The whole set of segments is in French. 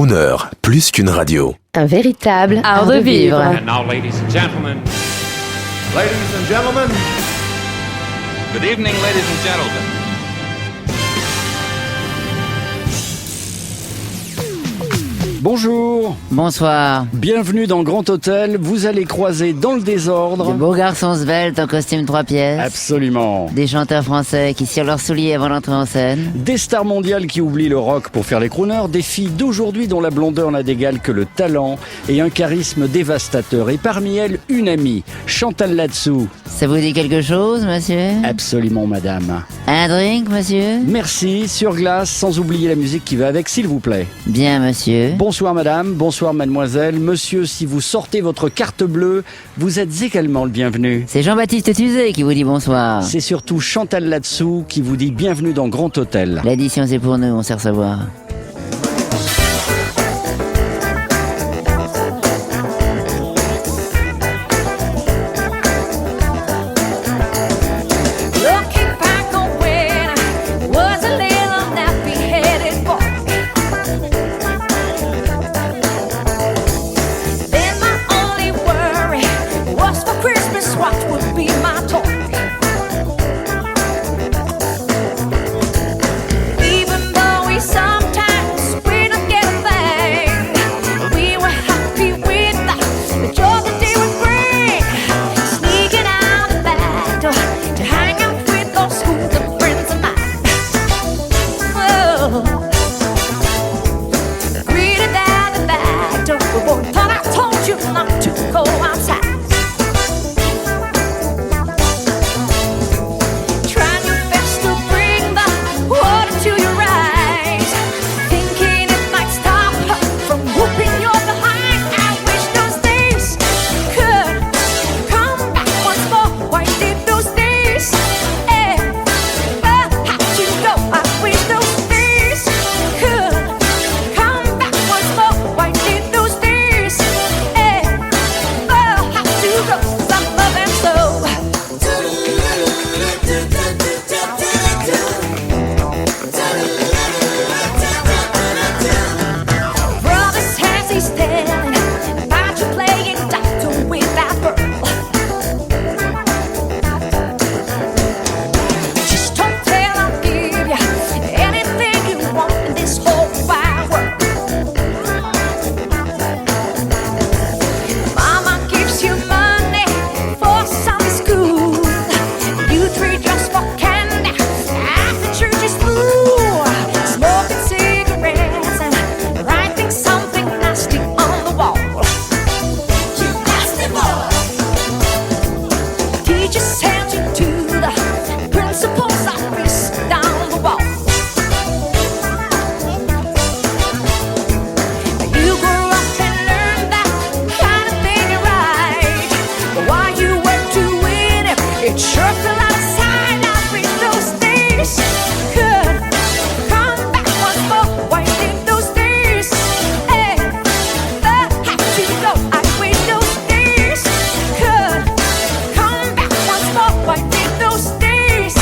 Crooner, plus qu'une radio. Un véritable art de vivre. And now, ladies and gentlemen. Ladies and gentlemen. Good evening, ladies and gentlemen. Bonjour, Bonsoir. bienvenue dans Grand Hôtel. Vous allez croiser dans le De désordre. beaux garçons sveltes en costume 3 pièces. Absolument. Des chanteurs français qui cirent leurs souliers avant d'entrer en scène. Des stars mondiales qui oublient le rock pour faire les crooners. Des filles d'aujourd'hui dont la blondeur n'a d'égal que le talent et un charisme dévastateur. Et parmi elles, une amie, Chantal Latsou. Ça vous dit quelque chose, monsieur? Absolument, madame. Un drink, monsieur? Merci, sur glace, sans oublier la musique qui va avec, s'il vous plaît. Bien, monsieur. Bonsoir madame, bonsoir mademoiselle. Monsieur, si vous sortez votre carte bleue, vous êtes également le bienvenu. C'est Jean-Baptiste Tuzet qui vous dit bonsoir. C'est surtout Chantal Latsou qui vous dit bienvenue dans Grand Hôtel. L'addition, c'est pour nous, on sait recevoir. Looking back on when I was a little nappy-headed boy, then my only worry was for Christmas what would be my toy. Even though we sometimes we don't get a thing, we were happy with the joy that they would bring. Sneaking out the back door to hang out with those hooligan friends of mine. Oh, greeted at the back door. Boy, thought I told you not to go outside. Trying your best to bring the water to your eyes, thinking it might stop her from whooping your behind. I wish those days could come back once more. Why did those days ever have to go? I wish those days could come back once more. Why did those days ever have to go? 'Cause I love them so. Brother says he's telling about you playing doctor with that girl. Just don't tell, I'll give you anything you want in this whole wide world. Mama gives you money for Sunday school. You treat just for candy after church is through. Smoking cigarettes and writing something nasty on the wall. You nasty boy. Teacher sends you to the principal's office down the wall. You grew up and learned that kind of thing right. But while you were doing it, it sure fell outside. I wish those days could come back once more. Why did those days ever have to go? I wish those days could come back once more. Why did those days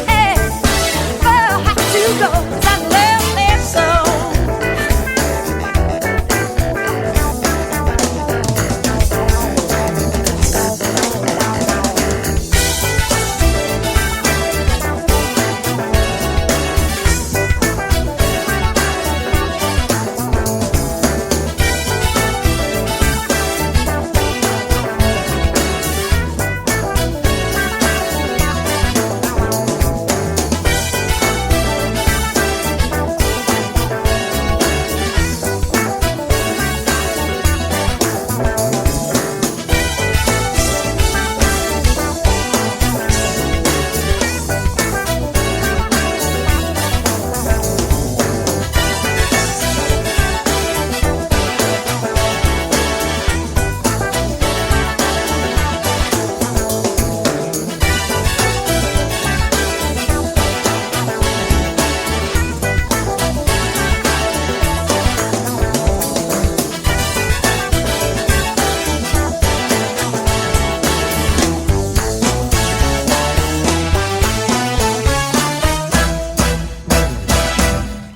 ever have to go? 'Cause I love them so.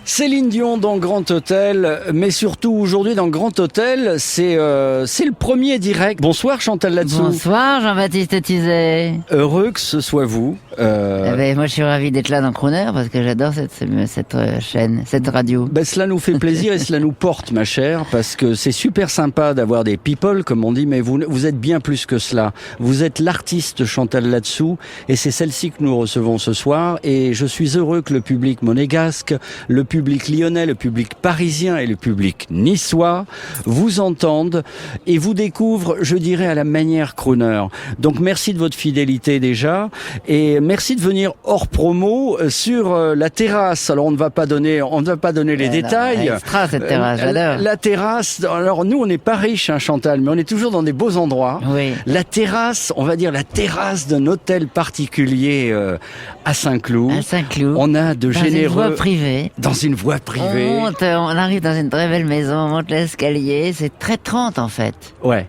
Céline Dion dans Grand Grand Hôtel, mais surtout aujourd'hui dans Grand Hôtel, c'est le premier direct. Bonsoir Chantal Latsou. Bonsoir Jean-Baptiste Tuzet. Heureux que ce soit vous. Moi je suis ravi d'être là dans Crooner parce que j'adore cette chaîne, cette radio. Cela nous fait plaisir et cela nous porte, ma chère, parce que c'est super sympa d'avoir des people, comme on dit, mais vous êtes bien plus que cela. Vous êtes l'artiste Chantal Latsou et c'est celle-ci que nous recevons ce soir et je suis heureux que le public monégasque, le public lyonnais, le public parisien et le public niçois vous entendent et vous découvrent, je dirais, à la manière crooner. Donc merci de votre fidélité déjà et merci de venir hors promo sur la terrasse. Alors on ne va pas donner les détails. Extra cette terrasse, j'adore. La terrasse, alors nous on n'est pas riches, Chantal, mais on est toujours dans des beaux endroits. Oui. La terrasse, on va dire la terrasse d'un hôtel particulier à Saint-Cloud. À Saint-Cloud. On a de généreux... Dans une voie privée. Dans une voie privée. On arrive dans une très belle maison, on monte l'escalier, c'est très 30 en fait. Ouais.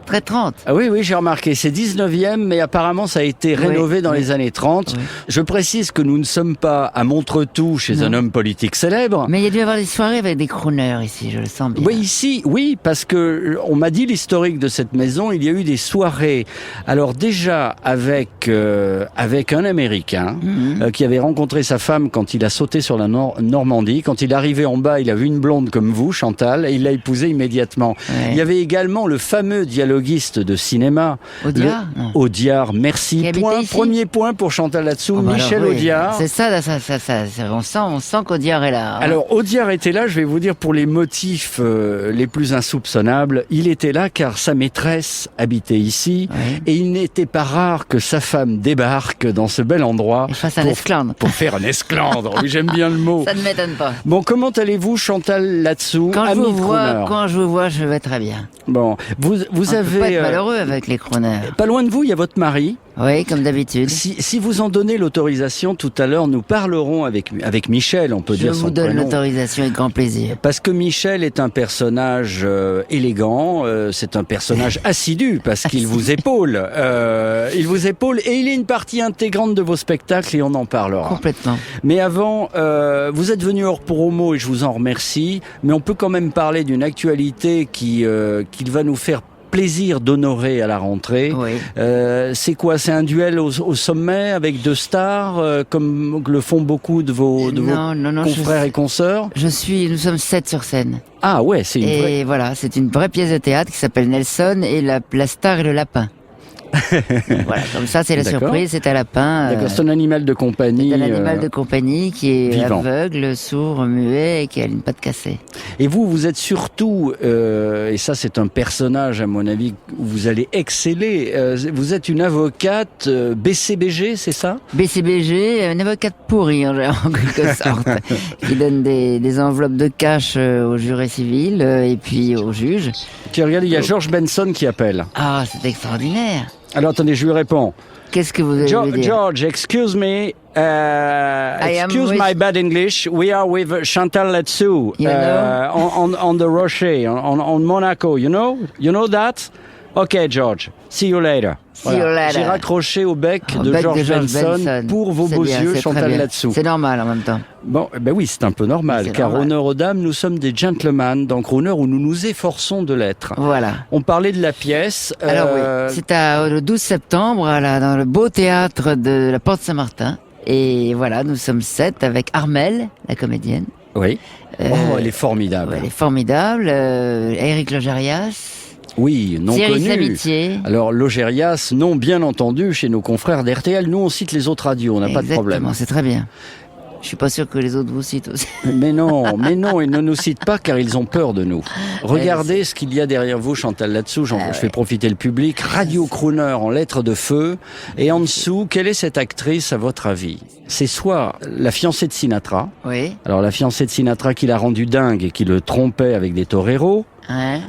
Très 30. Ah oui, j'ai remarqué, c'est 19e, mais apparemment ça a été rénové dans les années 30. Oui. Je précise que nous ne sommes pas à Montretout chez un homme politique célèbre. Mais il y a dû y avoir des soirées avec des crooners ici, je le sens bien. Oui, ici, oui, parce que on m'a dit l'historique de cette maison, il y a eu des soirées. Alors déjà avec un Américain qui avait rencontré sa femme quand il a sauté sur la Normandie. Quand il est arrivé en bas, il a vu une blonde comme vous, Chantal, et il l'a épousée immédiatement. Ouais. Il y avait également le fameux dialoguiste de cinéma. Audiard Audiard, merci. Premier point pour Chantal Latsou, Michel Audiard. C'est ça, on sent qu'Audiard est là. Hein. Alors, Audiard était là, je vais vous dire, pour les motifs les plus insoupçonnables. Il était là car sa maîtresse habitait ici et il n'était pas rare que sa femme débarque dans ce bel endroit pour faire un esclandre. Oui, j'aime bien le mot. Ça ne m'étonne pas. Bon, comment allez-vous, Chantal Latsou, quand ami je vous vois, je vais très bien. Bon, vous avez... On peut pas être malheureux avec les crooners. Pas loin de vous, il y a votre mari. Oui, comme d'habitude. Si vous en donnez l'autorisation, tout à l'heure, nous parlerons avec Michel, on peut dire son prénom. Je vous donne l'autorisation avec grand plaisir. Parce que Michel est un personnage élégant, c'est un personnage assidu, parce qu'il vous épaule. Il vous épaule et il est une partie intégrante de vos spectacles et on en parlera. Complètement. Mais avant, vous êtes venu hors promo et je vous en remercie, mais on peut quand même parler d'une actualité qu'il va nous faire plaisir d'honorer à la rentrée. Oui. C'est quoi? C'est un duel au sommet avec deux stars, comme le font beaucoup de vos confrères et consoeurs? Nous sommes 7 sur scène. Ah ouais, c'est une vraie... Et voilà, c'est une vraie pièce de théâtre qui s'appelle Nelson et la star et le lapin. Voilà, comme ça c'est la surprise, c'est un lapin. D'accord, c'est un animal de compagnie. C'est un animal de compagnie qui est vivant. Aveugle, sourd, muet et qui a une patte cassée. Et vous êtes surtout, et ça c'est un personnage à mon avis où vous allez exceller, vous êtes une avocate BCBG, c'est ça? BCBG, une avocate pourrie en quelque sorte, qui donne des enveloppes de cash aux jurés civils et puis aux juges. Regardez, il y a George Benson qui appelle. Ah, c'est extraordinaire. Alors attendez, je lui réponds. Qu'est-ce que vous allez lui dire? George, excuse me. Excuse my bad English. We are with Chantal Latsou on the Rocher, on Monaco. You know that? Okay, George. See you later. J'ai raccroché au bec de George Benson pour vos beaux yeux, Chantal Latsou. C'est normal en même temps. Bon, oui, c'est un peu normal, car honneur aux dames, nous sommes des gentlemen dans Crooner où nous nous efforçons de l'être. Voilà. On parlait de la pièce. Alors oui, c'est le 12 septembre, dans le beau théâtre de la Porte Saint-Martin. Et voilà, nous sommes 7 avec Armelle, la comédienne. Oui. Elle est formidable. Ouais, elle est formidable. Éric Logérias. Oui, non Thierry connu. Samitier. Alors, Logérias, non, bien entendu, chez nos confrères d'RTL. Nous, on cite les autres radios, on n'a pas de problème. Exactement, c'est très bien. Je suis pas sûr que les autres vous citent aussi. Mais non, ils ne nous citent pas car ils ont peur de nous. Regardez ce qu'il y a derrière vous, Chantal Latsou. Je fais profiter le public. Radio Crooner en lettres de feu. Et en dessous, quelle est cette actrice à votre avis? C'est soit la fiancée de Sinatra. Oui. Alors la fiancée de Sinatra qui l'a rendu dingue et qui le trompait avec des toreros.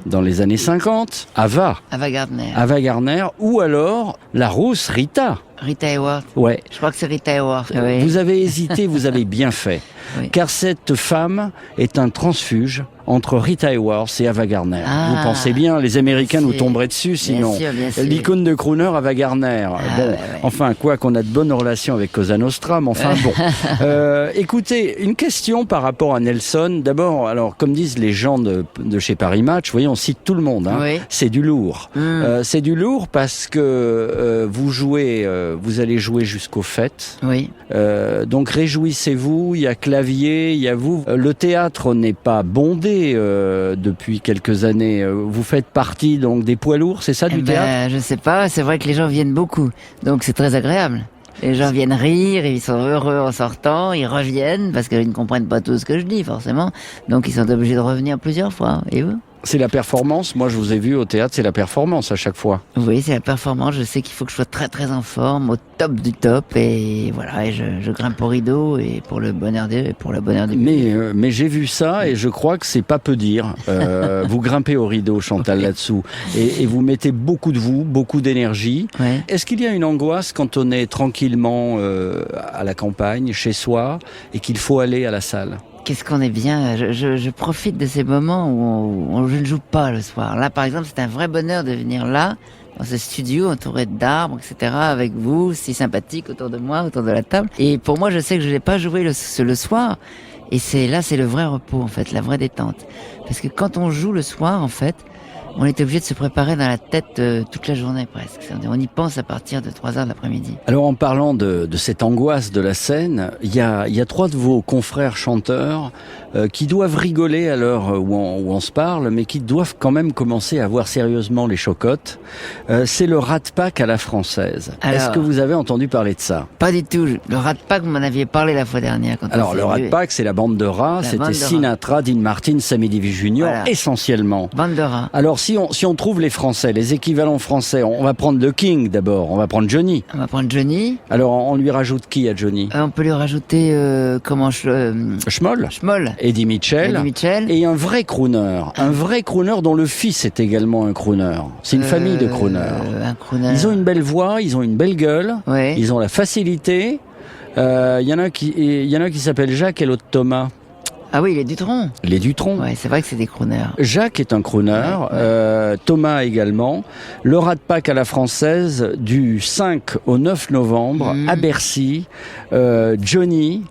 Dans les années 50, Ava Gardner, ou alors la rousse Rita Hayworth. Ouais. Je crois que c'est Rita Hayworth. Oui. Vous avez hésité, vous avez bien fait. Oui. Car cette femme est un transfuge entre Rita Hayworth et Ava Gardner. Ah. Vous pensez bien, les Américains nous C'est- tomberaient dessus sinon. Bien sûr. L'icône de crooner Ava Gardner. ouais. Enfin, quoi qu'on a de bonnes relations avec Cosa Nostra, mais enfin bon. Écoutez, une question par rapport à Nelson. D'abord, alors, comme disent les gens de chez Paris Match, vous voyez, on cite tout le monde. Hein. Oui. C'est du lourd. C'est du lourd parce que vous allez jouer jusqu'aux fêtes. Oui. Donc réjouissez-vous, il y a clavier, il y a vous. Le théâtre n'est pas bondé depuis quelques années. Vous faites partie donc des poids lourds, c'est ça, du théâtre? Je sais pas, c'est vrai que les gens viennent beaucoup, donc c'est très agréable. Les gens viennent rire, ils sont heureux en sortant, ils reviennent, parce qu'ils ne comprennent pas tout ce que je dis, forcément. Donc ils sont obligés de revenir plusieurs fois. Et vous? C'est la performance. Moi, je vous ai vu au théâtre, c'est la performance à chaque fois. Oui, c'est la performance. Je sais qu'il faut que je sois très très en forme, au top du top, et voilà, et je grimpe au rideau et pour le bonheur du Mais j'ai vu ça et je crois que c'est pas peu dire. Vous grimpez au rideau, Chantal, là-dessous, et vous mettez beaucoup de vous, beaucoup d'énergie. Ouais. Est-ce qu'il y a une angoisse quand on est tranquillement à la campagne, chez soi, et qu'il faut aller à la salle? Qu'est-ce qu'on est bien. Je profite de ces moments où je ne joue pas le soir. Là, par exemple, c'est un vrai bonheur de venir là, dans ce studio, entouré d'arbres, etc., avec vous, si sympathique autour de moi, autour de la table. Et pour moi, je sais que je n'ai pas joué le soir. Et c'est le vrai repos, en fait, la vraie détente. Parce que quand on joue le soir, en fait, on est obligé de se préparer dans la tête toute la journée presque. On y pense à partir de 3h de l'après-midi. Alors en parlant de cette angoisse de la scène, il y a trois de vos confrères chanteurs qui doivent rigoler à l'heure où on se parle, mais qui doivent quand même commencer à voir sérieusement les chocottes. C'est le Rat Pack à la française. Alors, est-ce que vous avez entendu parler de ça? Pas du tout. Le Rat Pack, vous m'en aviez parlé la fois dernière. Alors le Rat Pack, c'est la bande de rats. C'était Sinatra, Dean Martin, Sammy Davis Jr. Voilà. Essentiellement. Bande de rats. Alors si on trouve les Français, les équivalents français, on va prendre le King d'abord, on va prendre Johnny. On va prendre Johnny. Alors on lui rajoute qui à Johnny? On peut lui rajouter Schmoll. Eddie Mitchell. Et un vrai crooner dont le fils est également un crooner. C'est une famille de crooners. Un crooner. Ils ont une belle voix, ils ont une belle gueule, Ouais. ils ont la facilité. Il y en a qui s'appelle Jacques et l'autre Thomas. Ah oui, les Dutronc. Les Dutronc. Ouais, c'est vrai que c'est des crooners. Jacques est un crooner, Thomas également. Le Rat Pack à la française du 5 au 9 novembre à Bercy. Johnny,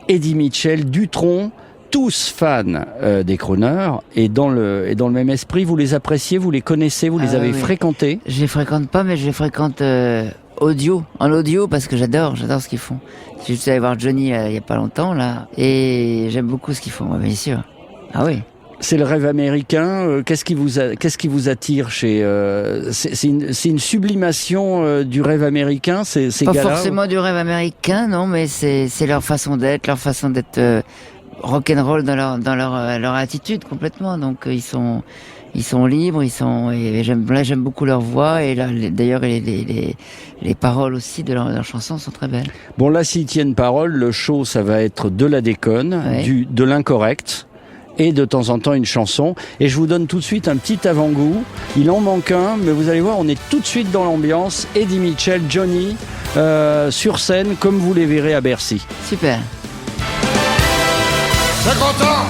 Eddie Mitchell, Dutronc, tous fans des crooners, et dans le même esprit, vous les appréciez, vous les connaissez, vous les avez fréquentés? Je les fréquente pas, mais je les fréquente en audio, parce que j'adore ce qu'ils font. J'ai juste allé voir Johnny il y a pas longtemps là, et j'aime beaucoup ce qu'ils font, bien sûr. Ah oui. C'est le rêve américain. Qu'est-ce qui vous attire chez c'est une sublimation du rêve américain, ces Pas gars-là, forcément du rêve américain, non, mais c'est leur façon d'être, rock'n'roll dans leur attitude complètement. Donc ils sont libres, et j'aime beaucoup leur voix, et là d'ailleurs les paroles aussi de leurs chansons sont très belles. Bon, là, s'ils tiennent parole, le show, ça va être de la déconne, de l'incorrect, et de temps en temps une chanson. Et je vous donne tout de suite un petit avant-goût. Il en manque un, mais vous allez voir, on est tout de suite dans l'ambiance. Eddie Mitchell, Johnny, sur scène, comme vous les verrez à Bercy. Super. Très content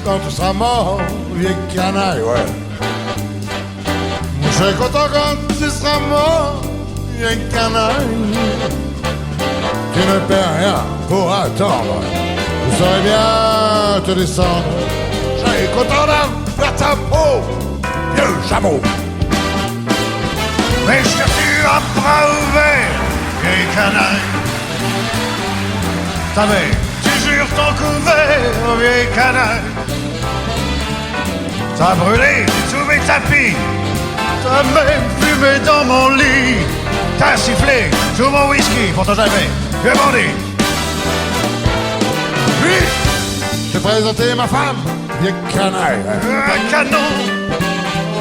quand tu seras mort, vieille canaille, ouais. Je serai content quand tu seras mort, vieille canaille. Tu ne perds rien pour attendre, vous saurez bien te descendre. Je serai content d'avoir ta peau, vieux chameau. Mais je suis à bras ouverts, vieille canaille. T'avais toujours ton couvert, vieille canaille. T'as brûlé sous mes tapis, t'as même fumé dans mon lit, t'as sifflé sous mon whisky, pourtant j'avais vieux bandit. Puis, j'ai présenté ma femme, vieille canaille. Un canon.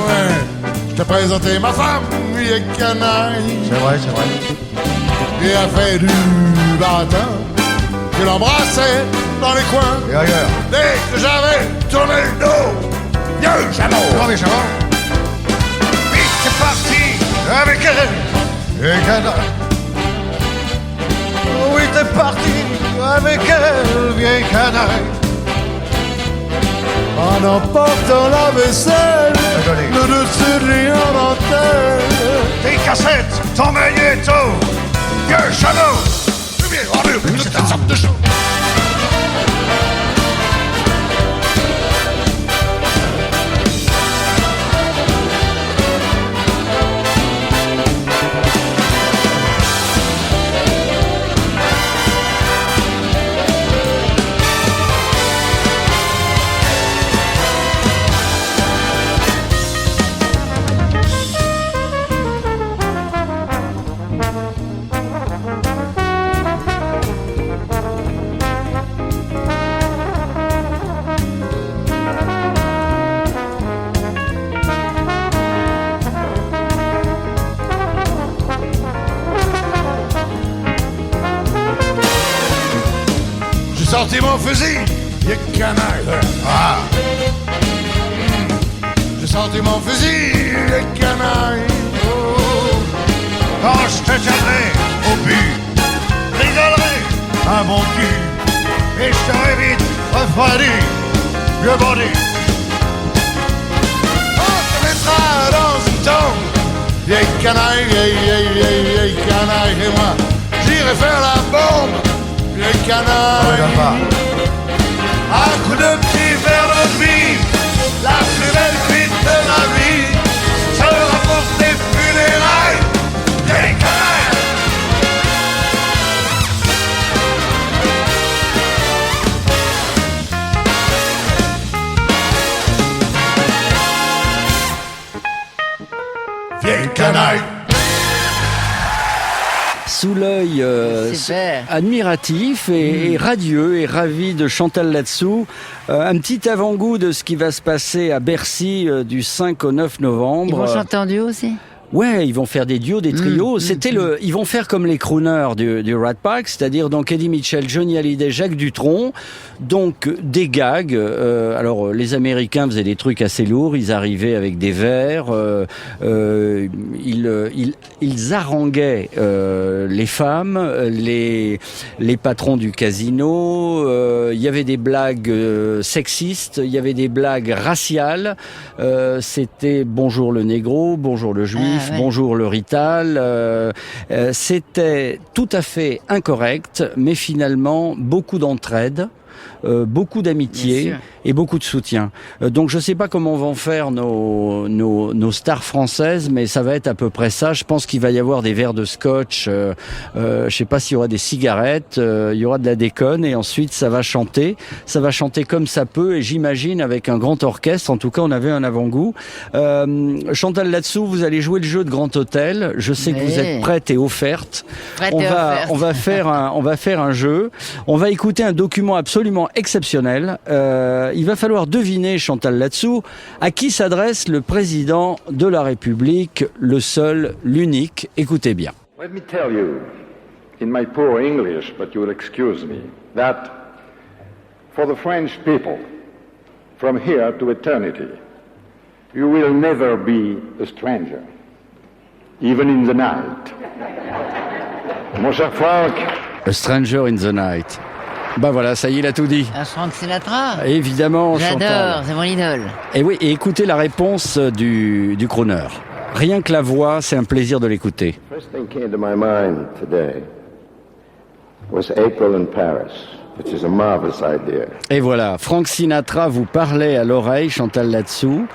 Ouais, je t'ai présenté ma femme, vieille canaille. C'est vrai. Et elle fait du baratin, je l'embrassais dans les coins. Et ailleurs. Dès que j'avais tourné le dos, vieux chameau. Grand vieux chameau. Puis c'est parti avec elle, vieille canaille. Oui, t'es parti avec elle, vieille canaille. en emportant la vaisselle, le dessus de dentelle. Tes cassettes, ton magnéto, vieux chameau. C'est une sorte de show. J'ai sorti mon fusil, y'a canaille. Ah. J'ai sorti mon fusil, y'a canaille. Oh. Quand je te tiendrai au but, rigolerai un bon cul, et je t'aurai vite refroidi, vieux body. On te mettra dans une tombe, y'a canaille, y'a canaille. Et moi, j'irai faire la bombe, y'a canaille. Un coup de petit verre de vie, la plus belle cuite de ma vie, sera pour tes funérailles, des canailles. Vieille canaille. Sous l'œil Super. admiratif et radieux et ravi de Chantal Latsou, un petit avant-goût de ce qui va se passer à Bercy du 5 au 9 novembre. Ils vont chanter en duo aussi? Ouais, ils vont faire des duos, des trios. Ils vont faire comme les crooners du Rat Pack, c'est-à-dire donc Eddie Mitchell, Johnny Hallyday, Jacques Dutronc. Donc des gags. Alors les Américains faisaient des trucs assez lourds. Ils arrivaient avec des verres. Ils haranguaient les femmes, les patrons du casino. Il y avait des blagues sexistes. Il y avait des blagues raciales. C'était bonjour le négro, bonjour le juif. Ouais. Bonjour le Rital. C'était tout à fait incorrect, mais finalement beaucoup d'entraide. Beaucoup Bien d'amitié sûr. et beaucoup de soutien. Donc je sais pas comment vont faire nos stars françaises, mais ça va être à peu près ça. Je pense qu'il va y avoir des verres de scotch. Je sais pas s'il y aura des cigarettes. Il y aura de la déconne et ensuite ça va chanter. Ça va chanter comme ça peut et j'imagine avec un grand orchestre. En tout cas, on avait un avant-goût. Chantal Latsou, vous allez jouer le jeu de Grand Hôtel. Je sais que vous êtes prête et offerte. Prête et offerte. On va faire un jeu. On va écouter un document absolument exceptionnel. Il va falloir deviner, Chantal Latsou, à qui s'adresse le président de la République, le seul, l'unique. Écoutez bien. Let me tell you, in my poor English, but you will excuse me, that for the French people, from here to eternity, you will never be a stranger, even in the night. Mon cher Franck, A Stranger in the Night. Bah voilà, ça y est, il a tout dit. Un Frank Sinatra. Évidemment, J'adore, Chantal. c'est mon idole. Et oui, et écoutez la réponse du crooner. Rien que la voix, c'est un plaisir de l'écouter. first thing came to my mind today was April in Paris, which is a marvelous idea. Et voilà, Frank Sinatra vous parlait à l'oreille, Chantal Latsou.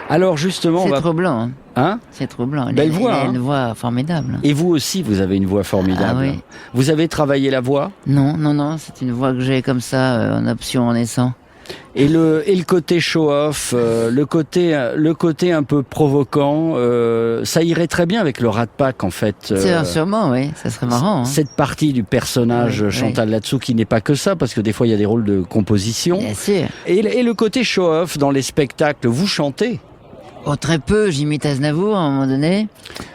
Alors justement, on C'est va... troublant, hein. Hein? C'est troublant. Belle voix, Il a hein. une voix formidable. Et vous aussi, vous avez une voix formidable. Ah oui. Vous avez travaillé la voix Non, c'est une voix que j'ai comme ça, en option en naissant. et le côté show-off, le côté un peu provoquant, ça irait très bien avec le Rat Pack en fait. Sûrement, oui, ça serait marrant. Hein. Cette partie du personnage Oui, Chantal Latsou qui n'est pas que ça, parce que des fois il y a des rôles de composition. Bien sûr. Et le côté show-off dans les spectacles, vous chantez. Oh, très peu, j'imite Aznavour à un moment donné.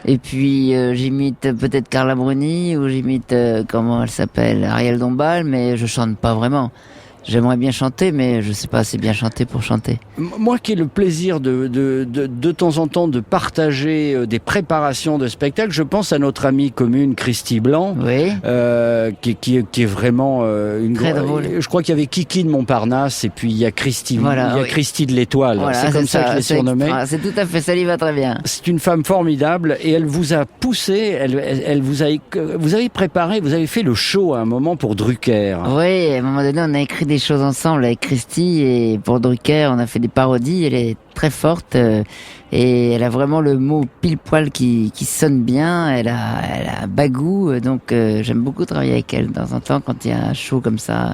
Et puis j'imite peut-être Carla Bruni ou j'imite, comment elle s'appelle, Ariel Dombal, mais je chante pas vraiment. J'aimerais bien chanter, mais je sais pas assez bien chanter pour chanter. Moi qui ai le plaisir de temps en temps de partager des préparations de spectacles, je pense à notre amie commune Christy Blanc, Oui. qui est vraiment une Très drôle. Je crois qu'il y avait Kiki de Montparnasse et puis il y a Christy, Voilà, il y a oui. Christy de l'Étoile. Voilà, c'est comme ça que je l'ai c'est surnommée. extra. C'est tout à fait, ça lui va très bien. C'est une femme formidable et elle vous a poussé, elle vous avez préparé, vous avez fait le show à un moment pour Drucker. Oui, à un moment donné, on a écrit des choses ensemble avec Christy et pour Drucker, on a fait des parodies. Elle est très forte et elle a vraiment le mot pile poil qui sonne bien. Elle a un bagou, donc j'aime beaucoup travailler avec elle de temps en temps quand il y a un show comme ça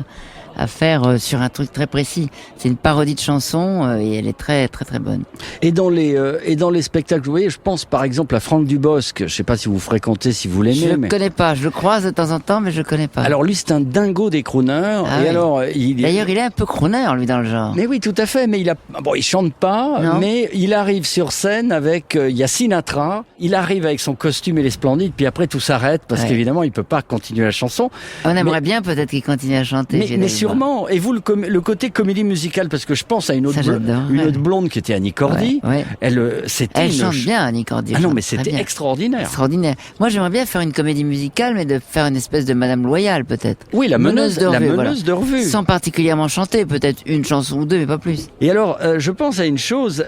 à faire sur un truc très précis. C'est une parodie de chanson et elle est très très très bonne. Et dans les spectacles, vous voyez, je pense par exemple à Franck Dubosc. Je sais pas si vous fréquentez, si vous l'aimez. Je mais... le connais pas, je le croise de temps en temps, mais je le connais pas. Alors lui, c'est un dingo des crooners. Ah et oui. alors, D'ailleurs, il est un peu crooner, lui, dans le genre. Mais oui, tout à fait. Mais il chante pas, Non. mais il arrive sur scène avec, il y a Sinatra. Il arrive avec son costume et les Splendides, puis après tout s'arrête parce Ouais. qu'évidemment, il peut pas continuer la chanson. On aimerait bien peut-être qu'il continue à chanter. j'ai Mais d'aller sûrement. Et vous, le côté comédie musicale, parce que je pense à une autre, Ça, j'adore, une ouais. autre blonde qui était Annie Cordy. Ouais, ouais. C'était Elle une chante bien, Annie Cordy. Ah non, chante mais très c'était bien. extraordinaire. Extraordinaire. Moi, j'aimerais bien faire une comédie musicale, mais de faire une espèce de Madame Loyale, peut-être. Oui, la meneuse de revue, voilà. de revue. Sans particulièrement chanter, peut-être une chanson ou deux, mais pas plus. Et alors, je pense à une chose.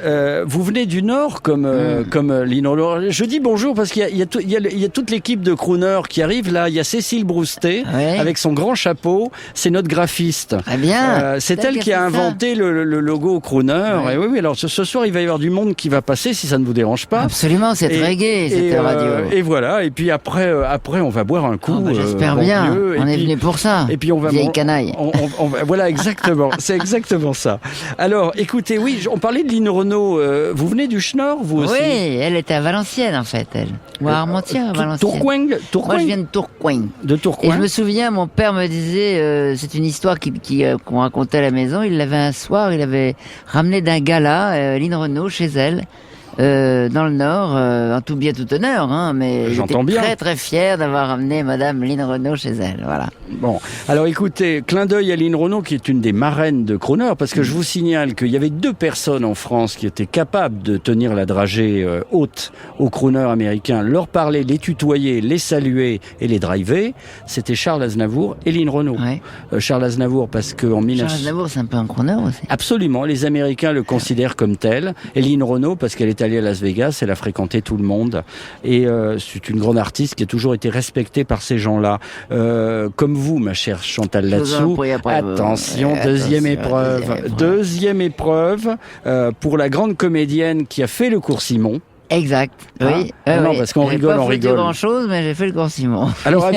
Vous venez du Nord, comme Lynn Renaud. Je dis bonjour parce qu'il y a toute l'équipe de crooners qui arrive là. Il y a Cécile Broustet Ouais. avec son grand chapeau. C'est notre graphiste. Très bien. C'est elle qui a fait ça. inventé le logo crooner. Ouais. Et oui. Alors ce soir, il va y avoir du monde qui va passer, si ça ne vous dérange pas. Absolument, c'est très gai, cette radio. Et voilà. Et puis après, on va boire un coup. Oh, bah, j'espère bon bien. Dieu. On Et est puis- venu pour ça. Et puis on va Vieille canaille. voilà, exactement. C'est exactement ça. Alors, écoutez, oui, on parlait de Lynn Renaud. Vous venez du Schnorr, vous aussi? Oui, elle était à Valenciennes, en fait, elle. Ou à Armentières, à Valenciennes. Tourcoing. Moi, je viens de Tourcoing. De Et Tourcoing. je me souviens, mon père me disait, c'est une histoire qu'on racontait à la maison. Il l'avait un soir, il avait ramené d'un gala Lynn Renaud chez elle. Dans le Nord, en tout bien tout honneur, hein, mais il J'entends était bien. très très fier d'avoir ramené Madame Lynn Renaud chez elle, voilà. Bon, alors écoutez, clin d'œil à Lynn Renaud, qui est une des marraines de crooner, parce que je vous signale qu'il y avait 2 personnes en France qui étaient capables de tenir la dragée haute aux crooners américains, leur parler, les tutoyer, les saluer et les driver. C'était Charles Aznavour et Lynn Renaud. Ouais. Charles Aznavour, parce qu'en 19... Charles Aznavour, c'est un peu un crooner aussi. Absolument, les Américains le considèrent comme tel. Et Lynn Renaud, parce qu'elle est allée à Las Vegas, elle a fréquenté tout le monde. Et c'est une grande artiste qui a toujours été respectée par ces gens-là. Comme vous, ma chère Chantal Je vous en Latsou. prie, après vous. Attention, Ouais, deuxième attention, épreuve. Deuxième épreuve pour la grande comédienne qui a fait le cours Simon. Exact. Oui. Ah non, parce qu'on J'ai rigole, pas on foutu rigole. grand chose, mais j'ai fait le cours Simon. Alors,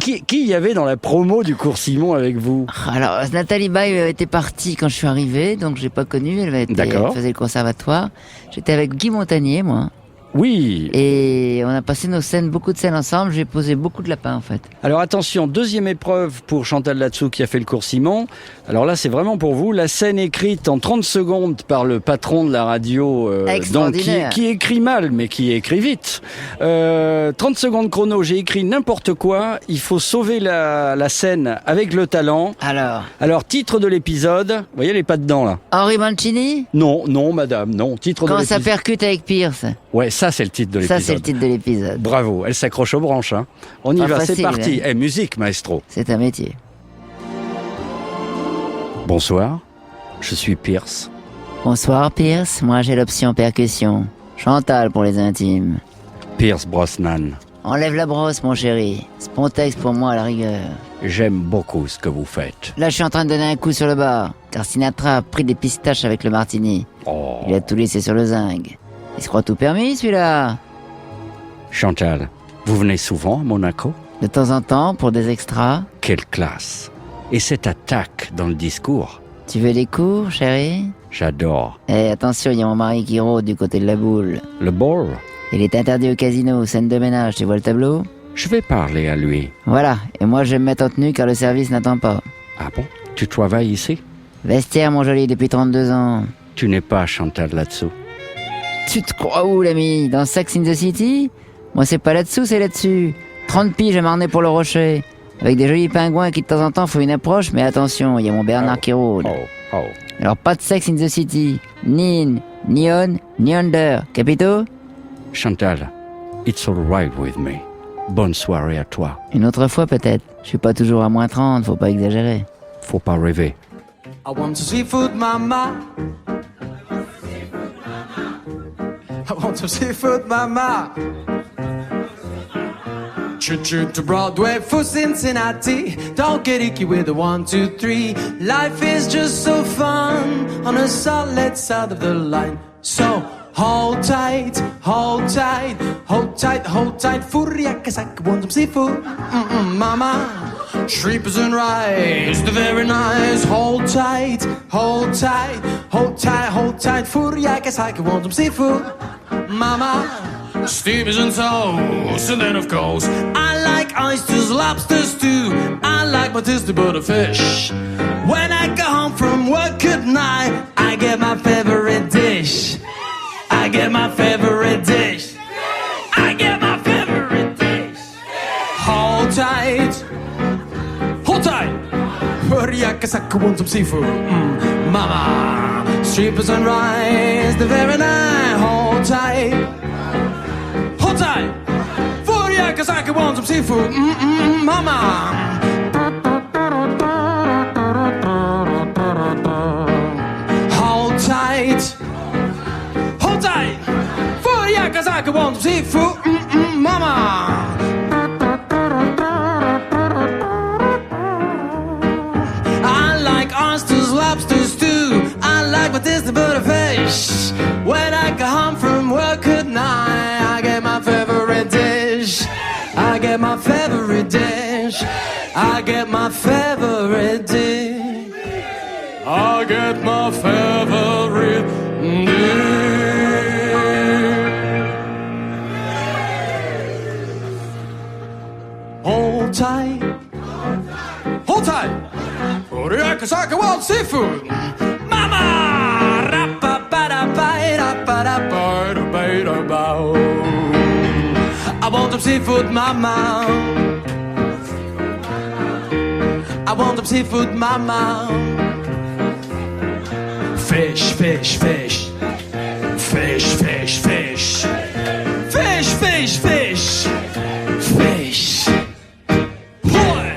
qui y avait dans la promo du cours Simon avec vous? Alors, Nathalie Baye était partie quand je suis arrivé, donc je l'ai pas connue. Elle D'accord. faisait le conservatoire. J'étais avec Guy Montagnier, moi. Oui. Et on a passé beaucoup de scènes ensemble. J'ai posé beaucoup de lapins, en fait. Alors attention, deuxième épreuve pour Chantal Latsou qui a fait le cours Simon. Alors là, c'est vraiment pour vous. La scène écrite en 30 secondes par le patron de la radio, donc Extraordinaire. qui écrit mal, mais qui écrit vite. 30 secondes chrono, j'ai écrit n'importe quoi. Il faut sauver la scène avec le talent. Alors, titre de l'épisode. Vous voyez, elle est pas dedans, là. Henri Mancini? Non, madame, non. Titre de Quand l'épisode. ça percute avec Pierce. Ouais, ça, c'est le titre de l'épisode. Ça, c'est le titre de l'épisode. Bravo, elle s'accroche aux branches. Hein. On y Pas va, c'est facile, parti. hein. Musique, maestro. C'est un métier. Bonsoir, je suis Pierce. Bonsoir, Pierce. Moi, j'ai l'option percussion. Chantal pour les intimes. Pierce Brosnan. Enlève la brosse, mon chéri. Spontex pour moi, à la rigueur. J'aime beaucoup ce que vous faites. Là, je suis en train de donner un coup sur le bar, car Sinatra a pris des pistaches avec le martini. Oh. Il a tout laissé sur le zinc. Il se croit tout permis, celui-là. Chantal, vous venez souvent à Monaco? De temps en temps, pour des extras. Quelle classe. Et cette attaque dans le discours, Tu veux des cours, chéri? j'adore. Eh, attention, il y a mon mari qui rôde du côté de la boule. Le ball, Il est interdit au casino, scène de ménage, tu vois le tableau? je vais parler à lui. Voilà, et moi je vais me mettre en tenue car le service n'attend pas. Ah bon? Tu travailles ici? Vestiaire, mon joli, depuis 32 ans. Tu n'es pas Chantal là-dessous. Tu te crois où, l'ami? Dans Sex in the City? Moi, c'est pas là-dessous, c'est là-dessus. 30 piges à marner pour le rocher. avec des jolis pingouins qui de temps en temps font une approche, mais attention, il y a mon Bernard qui rôde. Alors pas de Sex in the City, ni on, ni under, capito? Chantal, it's all right with me. Bonne soirée à toi. Une autre fois peut-être. Je suis pas toujours à moins 30, faut pas exagérer. Faut pas rêver. I want some seafood, mama. I want some seafood, mama. Choo-choo to Broadway for Cincinnati. Don't get icky with the 1, 2, 3. Life is just so fun on a solid side of the line. So hold tight, hold tight, hold tight, hold tight. Furiakasaki, want some seafood, mama. Shrimpers and rice, the very nice. Hold tight, hold tight, hold tight, hold tight. Furiakasaki, want some seafood, mama. Steamers and toast, and then of course I like oysters, lobsters too. I like my tasty butterfish. When I go home from work at night, I get my favorite dish. I get my favorite dish. I get my favorite dish. Hold tight, hold tight. Furiakasaki, want some seafood, mama. Strippers and rice, the very night. Hold tight, hold tight. Furiakasaki, want some seafood, mama. Hold tight, hold tight. Furiakasaki, want some seafood, mama. I like oysters, lobsters too. I like my tasty butterfish. When I go home from work at night, I get my favorite dish. I get my favorite dish. I get my favorite dish. I get my favorite dish. Hold tight, hold tight. Furiakasaki, want seafood, mama. I want some seafood, mama. I want some seafood, mama. Fish, fish, fish. Fish, fish, fish. Fish, fish, fish. Fish. Boy.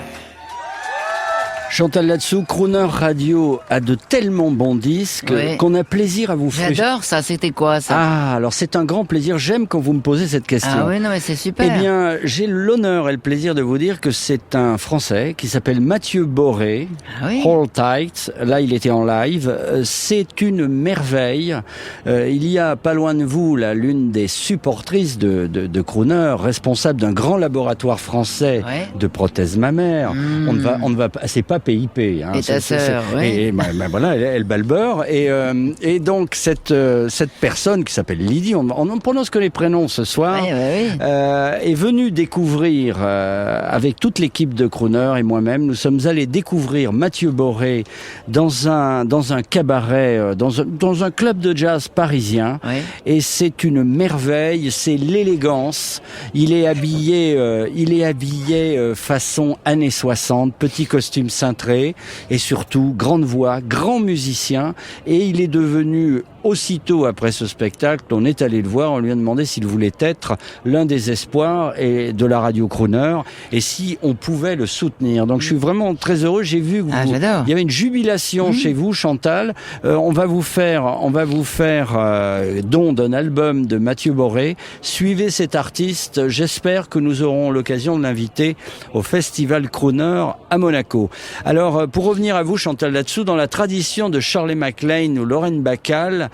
Chantal Latsou, Crooner Radio a de tellement bons disques Oui. qu'on a plaisir à vous faire. J'adore ça, c'était quoi ça? Ah, alors c'est un grand plaisir. J'aime quand vous me posez cette question. Ah oui, non mais c'est super. Eh bien, j'ai l'honneur et le plaisir de vous dire que c'est un Français qui s'appelle Mathieu Boré. Ah oui. Hold Tight. Là, il était en live. C'est une merveille. Il y a pas loin de vous, là, l'une des supportrices de Crooner, responsable d'un grand laboratoire français Ouais. de prothèses mammaires. On ne va pas, c'est pas PIP. Hein. Et ta sœur, oui. Et voilà, elle bat le beurre. Et donc cette personne qui s'appelle Lydie, on ne prononce que les prénoms ce soir, Ouais, ouais, oui. est venue découvrir avec toute l'équipe de Crooner et moi-même, nous sommes allés découvrir Mathieu Boré dans un cabaret, dans un club de jazz parisien. Ouais. Et c'est une merveille, c'est l'élégance. Il est habillé façon années 60, petit costume cintré et surtout grande voix, grand musicien. Et il est devenu aussitôt après ce spectacle, on est allé le voir, on lui a demandé s'il voulait être l'un des espoirs de la radio Crooner et si on pouvait le soutenir. Donc je suis vraiment très heureux. J'ai vu que j'adore. il y avait une jubilation chez vous, Chantal. On va vous faire don d'un album de Mathieu Boré. Suivez cet artiste. J'espère que nous aurons l'occasion de l'inviter au Festival Crooner à Monaco. Alors, pour revenir à vous, Chantal Latsou, dans la tradition de Shirley MacLaine ou Lauren Bacall,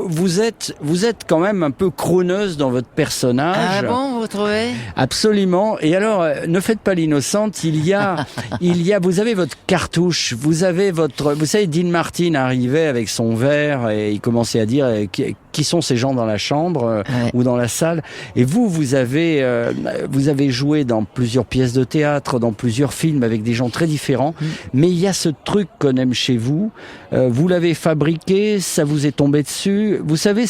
vous êtes quand même un peu crooneuse dans votre personnage. Ah bon, vous trouvez? Absolument. Et alors, ne faites pas l'innocente. Vous avez votre cartouche. Vous savez, Dean Martin arrivait avec son verre et il commençait à dire qui sont ces gens dans la chambre ou dans la salle. Et vous avez joué dans plusieurs pièces de théâtre, dans plusieurs films avec des gens très différents. Mais il y a ce truc qu'on aime chez vous. Vous l'avez fabriqué, ça vous est tombé dessus. Vous savez,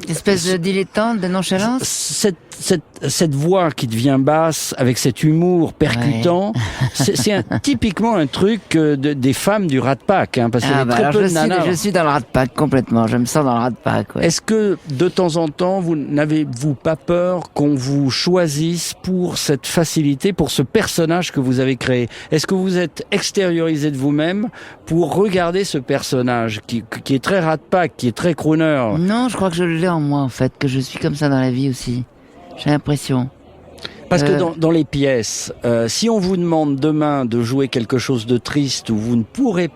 espèce de dilettante, de nonchalance. Cette cette voix qui devient basse avec cet humour percutant, c'est typiquement un truc des femmes du Rat Pack, hein, parce qu'il y a très peu de nanas. Je suis dans le Rat Pack complètement. Je me sens dans le Rat Pack. Ouais. Est-ce que de temps en temps, vous n'avez-vous pas peur qu'on vous choisisse pour cette facilité, pour ce personnage que vous avez créé? Est-ce que vous êtes extériorisé de vous-même pour regarder ce personnage qui est très Rat Pack, qui est très crooner? Non, je crois que je l'ai en moi en fait, que je suis comme ça dans la vie aussi. J'ai l'impression. Parce que dans les pièces, si on vous demande demain de jouer quelque chose de triste où vous ne pourrez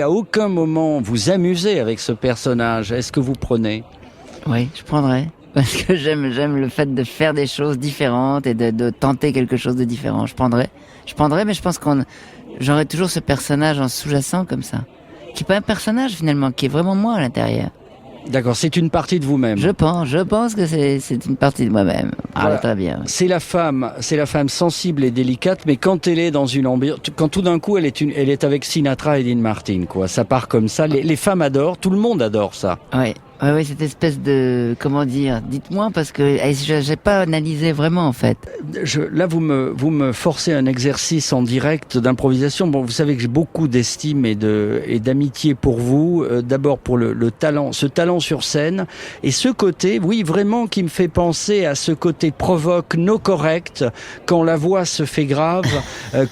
à aucun moment vous amuser avec ce personnage, est-ce que vous prenez? Oui, je prendrais. Parce que j'aime le fait de faire des choses différentes et de tenter quelque chose de différent. Je prendrais, mais je pense j'aurais toujours ce personnage en sous-jacent comme ça. Qui est pas un personnage finalement, qui est vraiment moi à l'intérieur. D'accord, c'est une partie de vous-même. Je pense que c'est une partie de moi-même. Voilà. Très bien. C'est la femme sensible et délicate, mais quand elle est dans une ambiance, quand tout d'un coup elle est avec Sinatra et Dean Martin, quoi. Ça part comme ça. Les femmes adorent, tout le monde adore ça. Oui. Oui, cette espèce de, comment dire, dites-moi, parce que j'ai pas analysé vraiment, en fait. Là, vous me forcez un exercice en direct d'improvisation. Bon, vous savez que j'ai beaucoup d'estime et d'amitié pour vous. D'abord pour le talent, ce talent sur scène. Et ce côté, oui, vraiment, qui me fait penser à ce côté provoque, no correct, quand la voix se fait grave,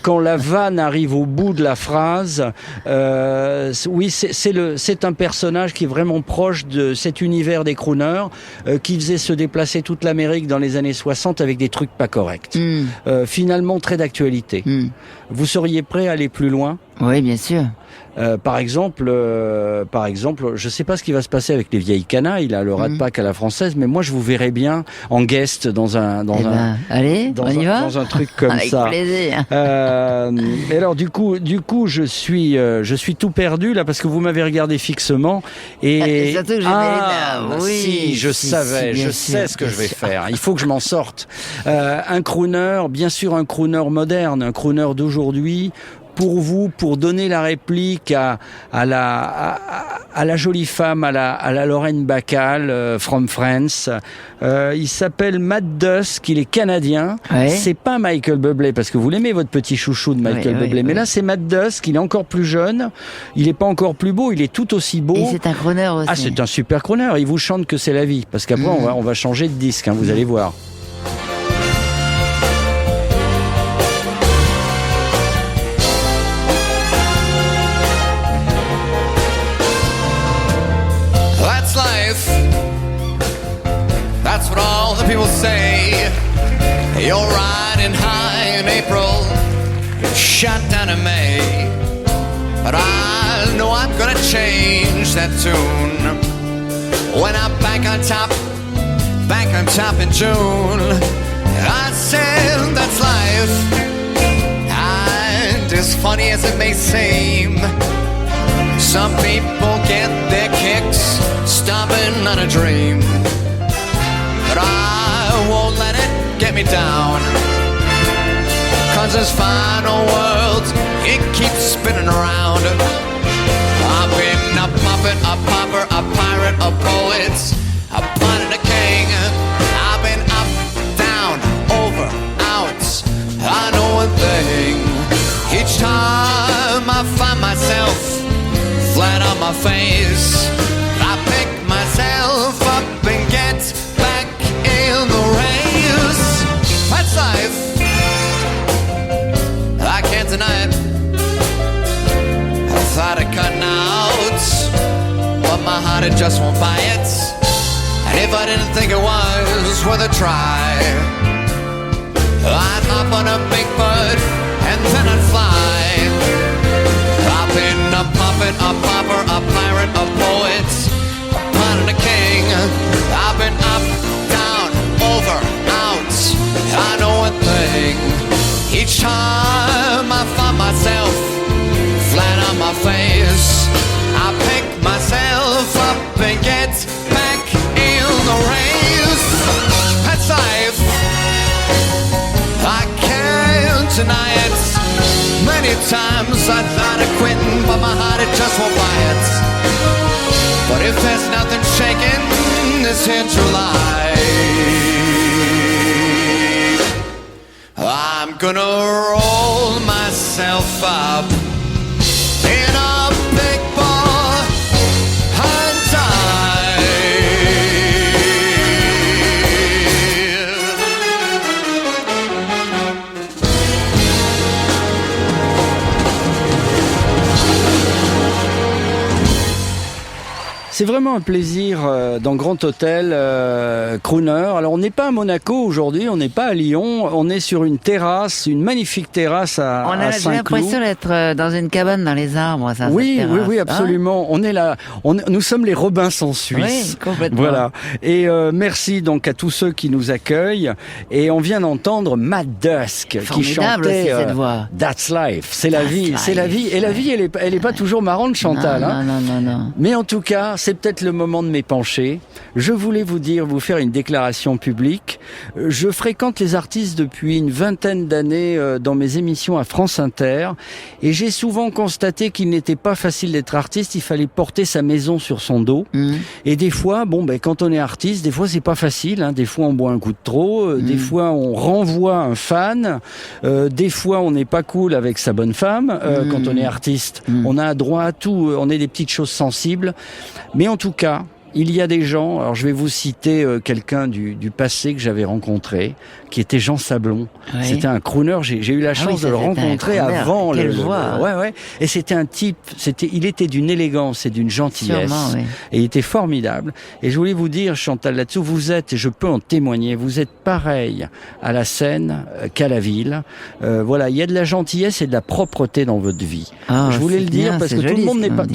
quand la vanne arrive au bout de la phrase. Oui, c'est un personnage qui est vraiment proche de cet univers des crooners qui faisait se déplacer toute l'Amérique dans les années 60 avec des trucs pas corrects. Finalement très d'actualité. Vous seriez prêt à aller plus loin? Oui, bien sûr. Par exemple, je sais pas ce qui va se passer avec les vieilles canailles, là, le Rat Pack à la française, mais moi je vous verrais bien en guest dans un truc comme avec ça. Avec plaisir. Et alors du coup, je suis tout perdu là parce que vous m'avez regardé fixement et surtout que si je sais ce que je vais faire. Il faut que je m'en sorte. Un crooner, bien sûr, un crooner moderne, un crooner d'aujourd'hui. Pour vous, pour donner la réplique à la jolie femme, à la Lorraine Bacall, from France. Il s'appelle Matt Dusk, il est canadien. Ouais. C'est pas Michael Bublé, parce que vous l'aimez, votre petit chouchou de Michael Bublé. Mais là, c'est Matt Dusk, il est encore plus jeune. Il est pas encore plus beau, il est tout aussi beau. Et c'est un crooner aussi. Ah, c'est un super crooner. Il vous chante que c'est la vie. Parce qu'après, on va changer de disque, hein, vous allez voir. That's what all the people say. You're riding high in April, shut down in May. But I know I'm gonna change that tune when I'm back on top in June. I said that's life, and as funny as it may seem, some people get their kicks stomping on a dream. But I won't let it get me down, 'cause this final world, it keeps spinning around. I've been a puppet, a pauper, a pirate, a poet, a pawn and a king. I've been up, down, over, out. I know one thing, each time I find myself flat on my face, I pick myself up and get back in the race. That's life, I can't deny it. I thought of cutting out, but my heart, it just won't buy it. And if I didn't think it was worth a try, I'd hop on a big bird and then I'd fly. I've been a puppet, a pauper, a pirate, a poet, a pawn and a king. I've been up, down, over, out. I know one thing, each time I find myself flat on my face, I pick myself up and get back in the race. That's life, I can't deny it. Many times I thought of quitting, but my heart, it just won't buy it. But if there's nothing shaking, it's in July. gonna roll myself up in a big ball and die. C'est vraiment un plaisir dans Grand Hôtel Crooner. Alors on n'est pas à Monaco aujourd'hui, on n'est pas à Lyon, on est sur une terrasse, une magnifique terrasse à On a Saint-Cloud. l'impression d'être dans une cabane dans les arbres. Ça, Oui, cette oui, terrasse, oui, hein. absolument. On est là, nous sommes les Robinson suisses. Oui, complètement. Voilà. Et merci donc à tous ceux qui nous accueillent. Et on vient d'entendre Matt Dusk qui Formidable chantait aussi, cette voix. That's Life. C'est la That's vie, c'est la life. vie. Et la vie, elle est pas toujours marrante, Chantal. Non, hein. non. Mais en tout cas, c'est peut-être le moment de m'épancher. Je voulais vous faire une déclaration publique. Je fréquente les artistes depuis une vingtaine d'années dans mes émissions à France Inter, et j'ai souvent constaté qu'il n'était pas facile d'être artiste. Il fallait porter sa maison sur son dos. Et des fois, quand on est artiste, des fois c'est pas facile. Hein. Des fois on boit un coup de trop. Des fois on renvoie un fan. Des fois on n'est pas cool avec sa bonne femme. Quand on est artiste, on a droit à tout. On est des petites choses sensibles. Mais en tout cas, il y a des gens, alors je vais vous citer quelqu'un du passé que j'avais rencontré, qui était Jean Sablon. Oui. C'était un crooner, j'ai eu la chance de le rencontrer avant. Quelle voix. Ouais. Et c'était un type, il était d'une élégance et d'une gentillesse. Sûrement, oui. Et il était formidable. Et je voulais vous dire, Chantal là-dessous, vous êtes, et je peux en témoigner, vous êtes pareil à la scène qu'à la ville. Voilà, il y a de la gentillesse et de la propreté dans votre vie. Ah, je voulais c'est le dire bien, parce c'est que joli, tout ce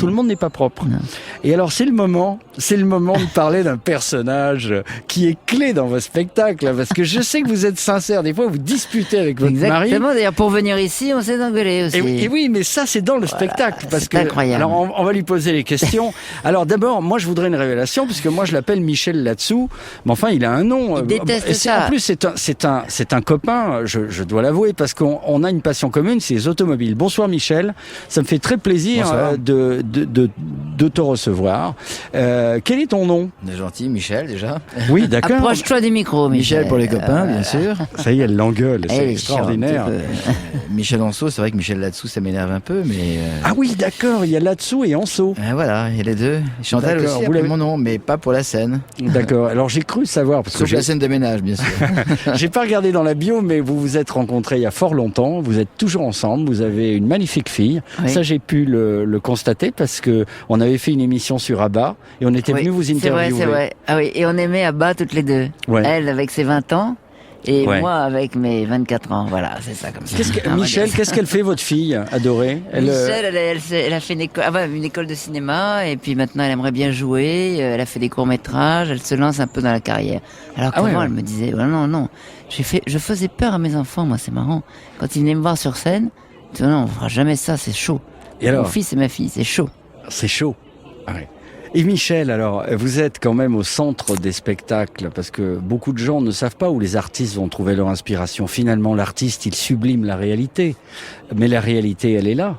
le monde n'est pas propre. Non. Et alors c'est le moment de parler d'un personnage qui est clé dans vos spectacles, hein, parce que je sais que vous êtes sincère. Des fois, vous disputez avec votre mari. Exactement. D'ailleurs, pour venir ici, on s'est engueulé aussi. Et oui, mais ça, c'est dans le spectacle. Parce c'est que, incroyable. Alors, on va lui poser les questions. Alors, d'abord, moi, je voudrais une révélation, puisque moi, je l'appelle Michel là-dessous. Mais enfin, il a un nom. Il déteste Et ça. En plus, c'est un copain, je dois l'avouer, parce qu'on a une passion commune, c'est les automobiles. Bonsoir, Michel. Ça me fait très plaisir de te recevoir. Quel est ton nom? On est gentil, Michel, déjà. Oui, d'accord. Approche-toi du micro, Michel. Michel pour les copains, bien sûr. Ça y est, elle l'engueule. Elle C'est est extraordinaire. chiante, un petit Michel Anso, c'est vrai que Michel là-dessous, ça m'énerve un peu, mais... Ah oui, d'accord, il y a là-dessous et Anso. Voilà, il y a les deux. Chantal D'accord, aussi, vous appelez l'avez- mon nom, mais pas pour la scène. D'accord. Alors j'ai cru savoir, parce que Sauf la scène de ménage, bien sûr. j'ai pas regardé dans la bio, mais vous vous êtes rencontrés il y a fort longtemps. Vous êtes toujours ensemble. Vous avez une magnifique fille. Oui. Ça, j'ai pu le constater parce que on avait fait une émission sur ABBA et on était Oui, venu vous c'est interviewer. vrai, c'est vrai. Ah oui, et on aimait Abba toutes les deux. Ouais. Elle avec ses 20 ans et Ouais. moi avec mes 24 ans. Voilà, c'est ça comme ça. Michel, qu'est-ce qu'elle fait, votre fille adorée? Michel, elle a fait une école de cinéma et puis maintenant elle aimerait bien jouer. Elle a fait des courts-métrages. Elle se lance un peu dans la carrière. Alors Ah ouais, qu'avant, ouais. elle me disait non. Je faisais peur à mes enfants, moi, c'est marrant. Quand ils venaient me voir sur scène, ils disaient non, on fera jamais ça, c'est chaud. Et alors Mon fils et ma fille, c'est chaud. C'est chaud. Ouais. Et Michel, alors, vous êtes quand même au centre des spectacles, parce que beaucoup de gens ne savent pas où les artistes vont trouver leur inspiration. Finalement, l'artiste, il sublime la réalité. Mais la réalité, elle est là.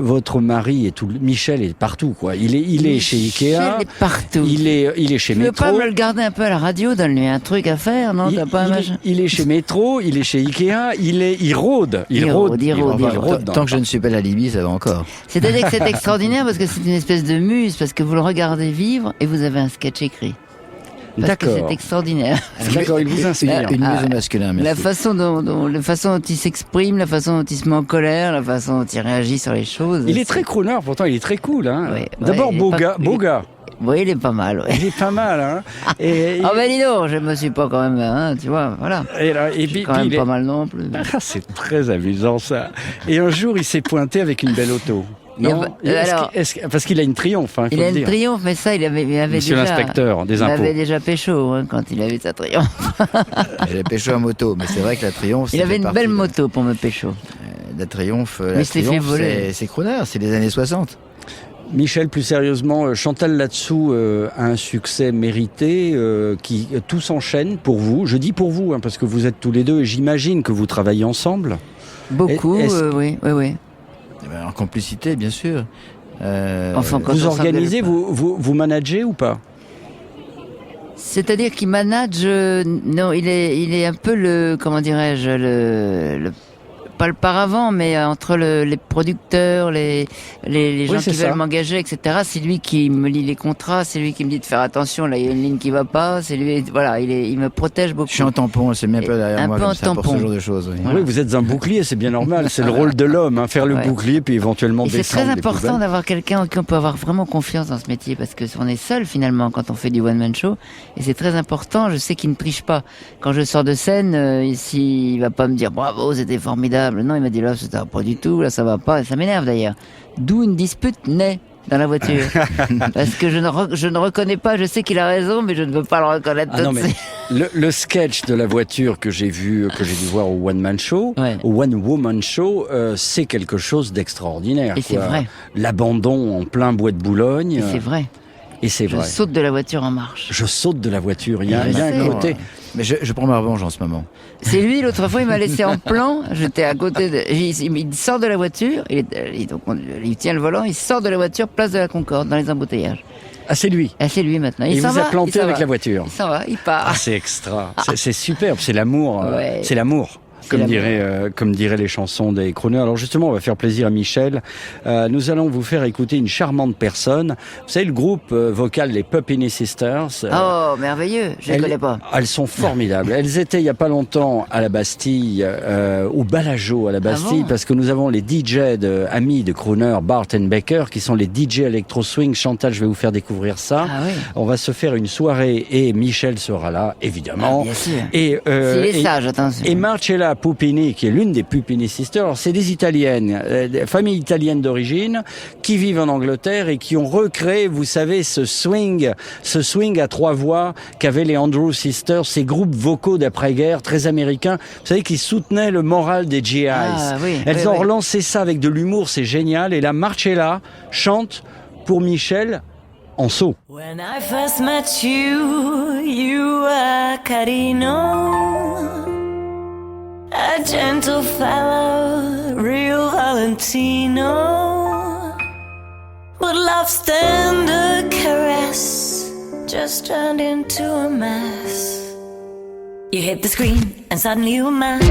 Votre mari Michel est partout, quoi. Il est chez Ikea. Michel est partout. Il est chez Tu veux Métro. pas me le garder un peu à la radio? Donne-lui un truc à faire, non? T'as pas un machin? il est chez Métro, il est chez Ikea, il rôde. Il rôde dans- Tant que je ne suis pas la Libye, ça va encore. C'est-à-dire que c'est extraordinaire parce que c'est une espèce de muse, parce que vous le regardez vivre et vous avez un sketch écrit. Parce que D'accord. c'est extraordinaire. D'accord, il vous inspire. Une muse au masculin, La merci. façon dont il s'exprime, la façon dont il se met en colère, la façon dont il réagit sur les choses. Il est très crooner, pourtant il est très cool. Hein. Oui, D'abord ouais, il est beau pas- gars, il beau est- gars. Oui, il est pas mal, ouais. Il est pas mal, hein. Et, Ah ben dis donc, je me suis pas quand même, hein, tu vois, voilà. et là, et Je suis quand même pas mal non plus. Ah, c'est très amusant ça. Et un jour, il s'est pointé avec une belle auto. Non. alors- Parce qu'il a une Triomphe, hein, Il faut a le une dire. triomphe, mais ça, il avait Monsieur déjà... l'inspecteur des Il impôts. avait déjà pécho, hein, quand il avait sa triomphe. Elle a pécho à moto, mais c'est vrai que la Triomphe... Il ça avait fait une partie belle de- moto pour me pécho. La Triomphe, Mais il se l'est fait voler. c'est crooner, c'est les années 60. Michel, plus sérieusement, Chantal là-dessous a un succès mérité qui tout s'enchaîne pour vous. Je dis pour vous, hein, parce que vous êtes tous les deux et j'imagine que vous travaillez ensemble. Beaucoup, Est-ce- oui. Eh ben, en complicité, bien sûr. Enfin, quand Vous on organisez, s'engueule pas. vous managez ou pas? C'est-à-dire qu'il manage, non, il est un peu le, comment dirais-je, pas le paravent, mais entre les producteurs, les gens Oui, qui c'est veulent ça. m'engager, etc. C'est lui qui me lit les contrats, c'est lui qui me dit de faire attention, là il y a une ligne qui va pas, c'est lui, voilà, il me protège beaucoup. Je suis en tampon, c'est bien peu derrière Un moi peu comme en ça pour ce tampon. genre de choses. Oui. Oui, vous êtes un bouclier, c'est bien normal. C'est le rôle de l'homme, hein, faire le Ouais. bouclier puis éventuellement Et c'est descendre très les important poubelles. d'avoir quelqu'un en qui on peut avoir vraiment confiance dans ce métier parce que on est seul finalement quand on fait du one-man show et c'est très important. Je sais qu'il ne triche pas. Quand je sors de scène, ici, il va pas me dire bravo, c'était formidable. Non, il m'a dit là, c'était pas du tout, là, ça va pas. Et ça m'énerve d'ailleurs. D'où une dispute naît dans la voiture. Parce que je ne reconnais pas, je sais qu'il a raison, mais je ne veux pas le reconnaître Ah tout non, de mais suite. le sketch de la voiture que j'ai dû voir au One Man Show, Ouais. au One Woman Show, c'est quelque chose d'extraordinaire. Et c'est quoi. vrai. L'abandon en plein bois de Boulogne. Et c'est vrai. Et c'est Je vrai. saute de la voiture en marche. Je saute de la voiture. Il y a Je un sais. côté. Mais je prends ma revanche en ce moment. C'est lui, l'autre fois, il m'a laissé en plan. J'étais à côté de. Il sort de la voiture, il tient le volant, il sort de la voiture, place de la Concorde, dans les embouteillages. Ah, c'est lui. Ah, c'est lui maintenant. Il s'en vous a va, planté il s'en avec va. la voiture. Il s'en va, il part. Ah, c'est extra. C'est superbe. C'est l'amour. Ouais. C'est l'amour. Comme l'amour. comme diraient les chansons des crooners. Alors justement, on va faire plaisir à Michel. Nous allons vous faire écouter une charmante personne. Vous savez, le groupe vocal, les Puppini Sisters. Oh, merveilleux. Je ne connais pas. Elles sont formidables. Elles étaient il y a pas longtemps à la Bastille, au Balajo à la Bastille, bon parce que nous avons les DJ amis de crooner, Bart and Baker, qui sont les DJ Electro Swing. Chantal, je vais vous faire découvrir ça. Ah oui. On va se faire une soirée et Michel sera là, évidemment. Ah, bien sûr. Et, S'il est sage, attention. Et Marcella Pupini, qui est l'une des Pupini Sisters, alors, c'est des Italiennes, des familles italiennes d'origine, qui vivent en Angleterre et qui ont recréé, vous savez, ce swing à trois voix qu'avaient les Andrews Sisters, ces groupes vocaux d'après-guerre très américains, vous savez, qui soutenaient le moral des GIs. Ah, oui, Elles oui, ont oui. relancé ça avec de l'humour, c'est génial. Et la Marcella chante pour Michel en saut. When I first met you, you were Carino, a gentle fellow, real Valentino. But love's tender caress just turned into a mess. You hit the screen and suddenly you were mad.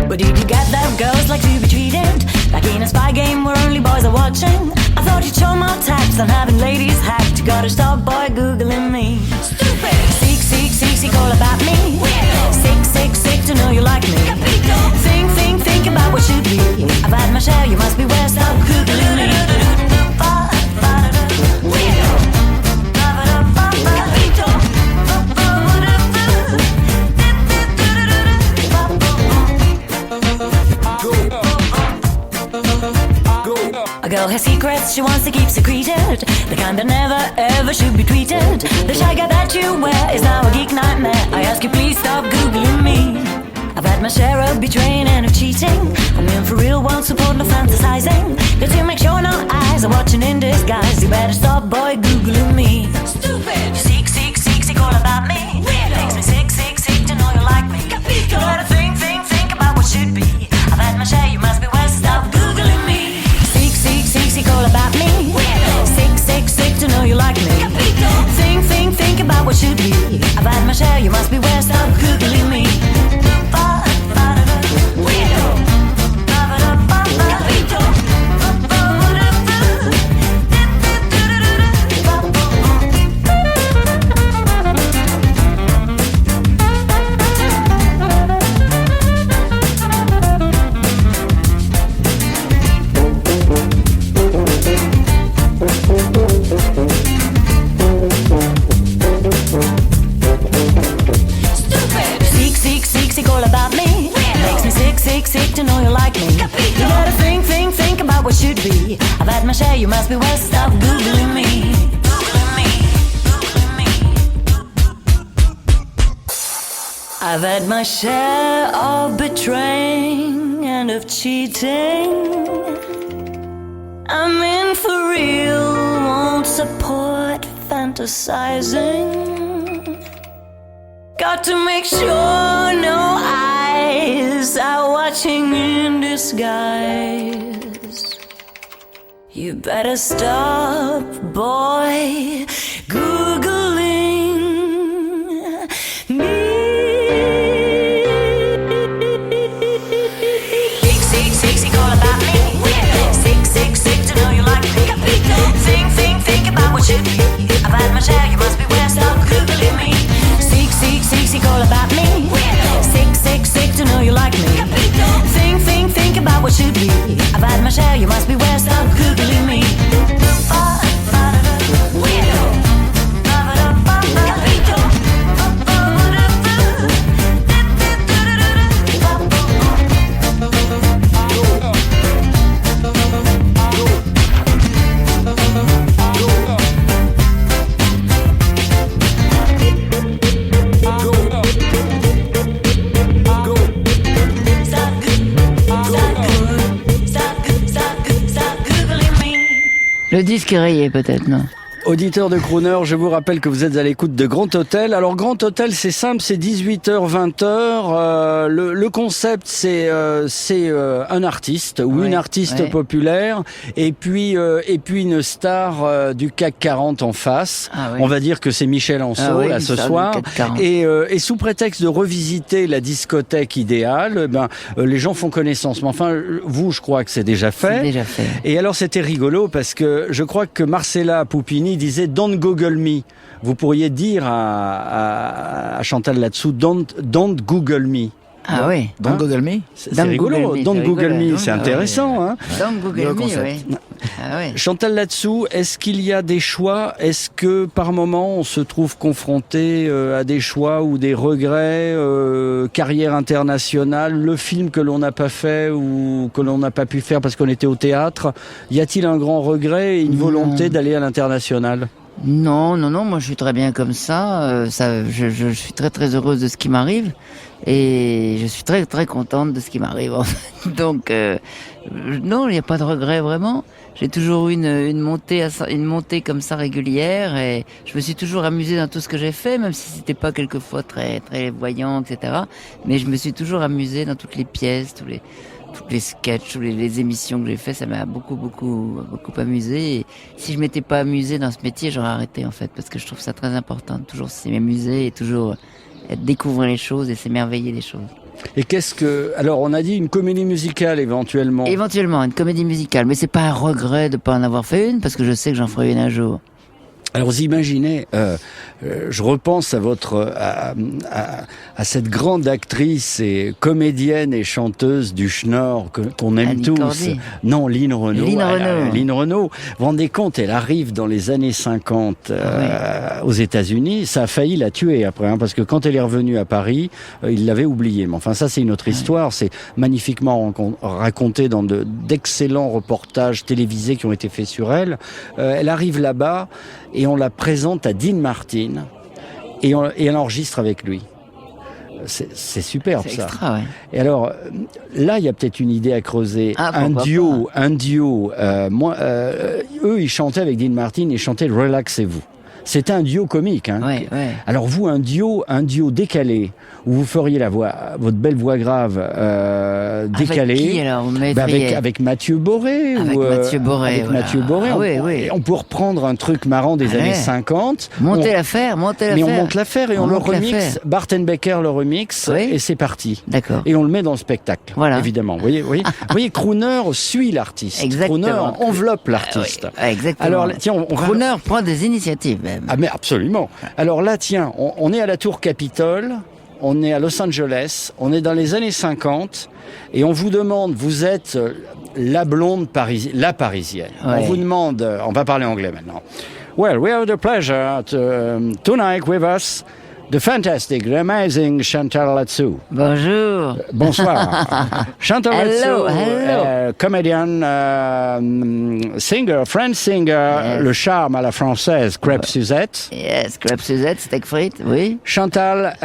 But did you get that girls like to be treated like in a spy game where only boys are watching? I thought you'd show more tact than having ladies hacked. You gotta stop boy googling me. Stupid. Seek all about me. Sick to know you like me. Think about what should be. I've had my share, you must be where. Stop googling me. A girl has secrets she wants to keep secreted, the kind that never ever should be tweeted. The shy guy that you wear is now a geek nightmare. I ask you please stop googling me. I've had my share of betraying and of cheating. I'm in for real, won't support no fantasizing. Got to make sure no eyes are watching in disguise. You better stop boy googling me. Stupid. Seek all about me. Makes me sick to know you like me. You gotta think about what should be. I've had my share, you must be well. Stop googling me. Seek all about me. Sick to know you like me. Think about what should be. I've had my share, you must be well. Stop googling me. Seek all about me. Makes me sick to know you like me. You gotta think about what should be. I've had my share, you must be well. Stop googling me. I've had my share of betraying and of cheating. I'm in for real, won't support fantasizing. Got to make sure no eyes are watching in disguise. You better stop, boy, googling I've had my share, you must beware, stop Googling me. Seek all about me. Sick to know you like me. Think about what should be. I've had my share, you must beware, stop Googling me. Le disque est rayé peut-être, non? Auditeurs de Crooner, je vous rappelle que vous êtes à l'écoute de Grand Hôtel. Alors Grand Hôtel, c'est simple, c'est 18h, 20h. Le concept, c'est un artiste ou une artiste populaire et puis une star du CAC 40 en face. On va dire que c'est Michel Anceau là ce soir. Et sous prétexte de revisiter la discothèque idéale, les gens font connaissance. Mais enfin, vous, je crois que c'est déjà fait. C'est déjà fait. Et alors c'était rigolo parce que je crois que Marcella Poupini disait Don't Google me. Vous pourriez dire à Chantal là-dessous Don't Google me. Ah oui. Don't Google me. C'est rigolo. Don't Google me, c'est intéressant. Hein. Don't Google me, oui. Ah ouais. Chantal là-dessous, est-ce qu'il y a des choix? Est-ce que par moment on se trouve confronté à des choix ou des regrets, carrière internationale, le film que l'on n'a pas fait ou que l'on n'a pas pu faire parce qu'on était au théâtre? Y a-t-il un grand regret et une volonté d'aller à l'international? Non, moi je suis très bien comme ça. Je suis très très heureuse de ce qui m'arrive et je suis très très contente de ce qui m'arrive. En fait. Donc non, il n'y a pas de regret vraiment. J'ai toujours eu une montée comme ça régulière et je me suis toujours amusée dans tout ce que j'ai fait, même si c'était pas quelquefois très très voyant, etc. Mais je me suis toujours amusée dans toutes les pièces, tous les sketchs, les émissions que j'ai fait, ça m'a beaucoup amusé. Et si je m'étais pas amusé dans ce métier, j'aurais arrêté en fait, parce que je trouve ça très important de toujours s'amuser et toujours découvrir les choses et s'émerveiller des choses. Et alors on a dit une comédie musicale éventuellement. Éventuellement, une comédie musicale, mais c'est pas un regret de pas en avoir fait une, parce que je sais que j'en ferai une un jour. Alors vous imaginez, je repense à cette grande actrice et comédienne et chanteuse du Schnorr qu'on aime Annie tous. Cordy. Non, Lynn Renaud. Lynn Renaud. Vous vous rendez compte, elle arrive dans les années 50 aux États-Unis. Ça a failli la tuer après, parce que quand elle est revenue à Paris, il l'avait oubliée. Mais enfin, ça c'est une autre histoire. C'est magnifiquement raconté dans d'excellents reportages télévisés qui ont été faits sur elle. Elle arrive là-bas. Et on la présente à Dean Martin et elle enregistre avec lui. C'est superbe, c'est ça. Extra, ouais. Et alors là, il y a peut-être une idée à creuser. Un duo. Eux, ils chantaient avec Dean Martin, ils chantaient Relaxez-vous. C'était un duo comique. Ouais. Alors vous, un duo décalé, où vous feriez votre belle voix grave décalée. Avec qui alors, avec Mathieu Boré. Mathieu Boré. Mathieu Boré. On peut reprendre un truc marrant des années 50. Monter l'affaire. Mais on monte l'affaire et on le remixe. Bart Becker le remix et c'est parti. D'accord. Et on le met dans le spectacle. Voilà. Évidemment. Vous voyez, Crooner suit l'artiste. Exactement. Crooner enveloppe l'artiste. Exactement. Alors tiens, Crooner prend des initiatives même. Ah mais absolument. Alors là, tiens, on est à la Tour Capitole, on est à Los Angeles, on est dans les années 50, et on vous demande, vous êtes la blonde la parisienne. On vous demande, on va parler anglais maintenant. Well, we have the pleasure tonight with us, the fantastic, the amazing Chantal là-dessous. Bonjour. Bonsoir. Chantal là-dessous, comédienne, singer, French singer, le charme à la française, crêpes Suzette. Yes, crêpes Suzette, steak frites, oui. Chantal,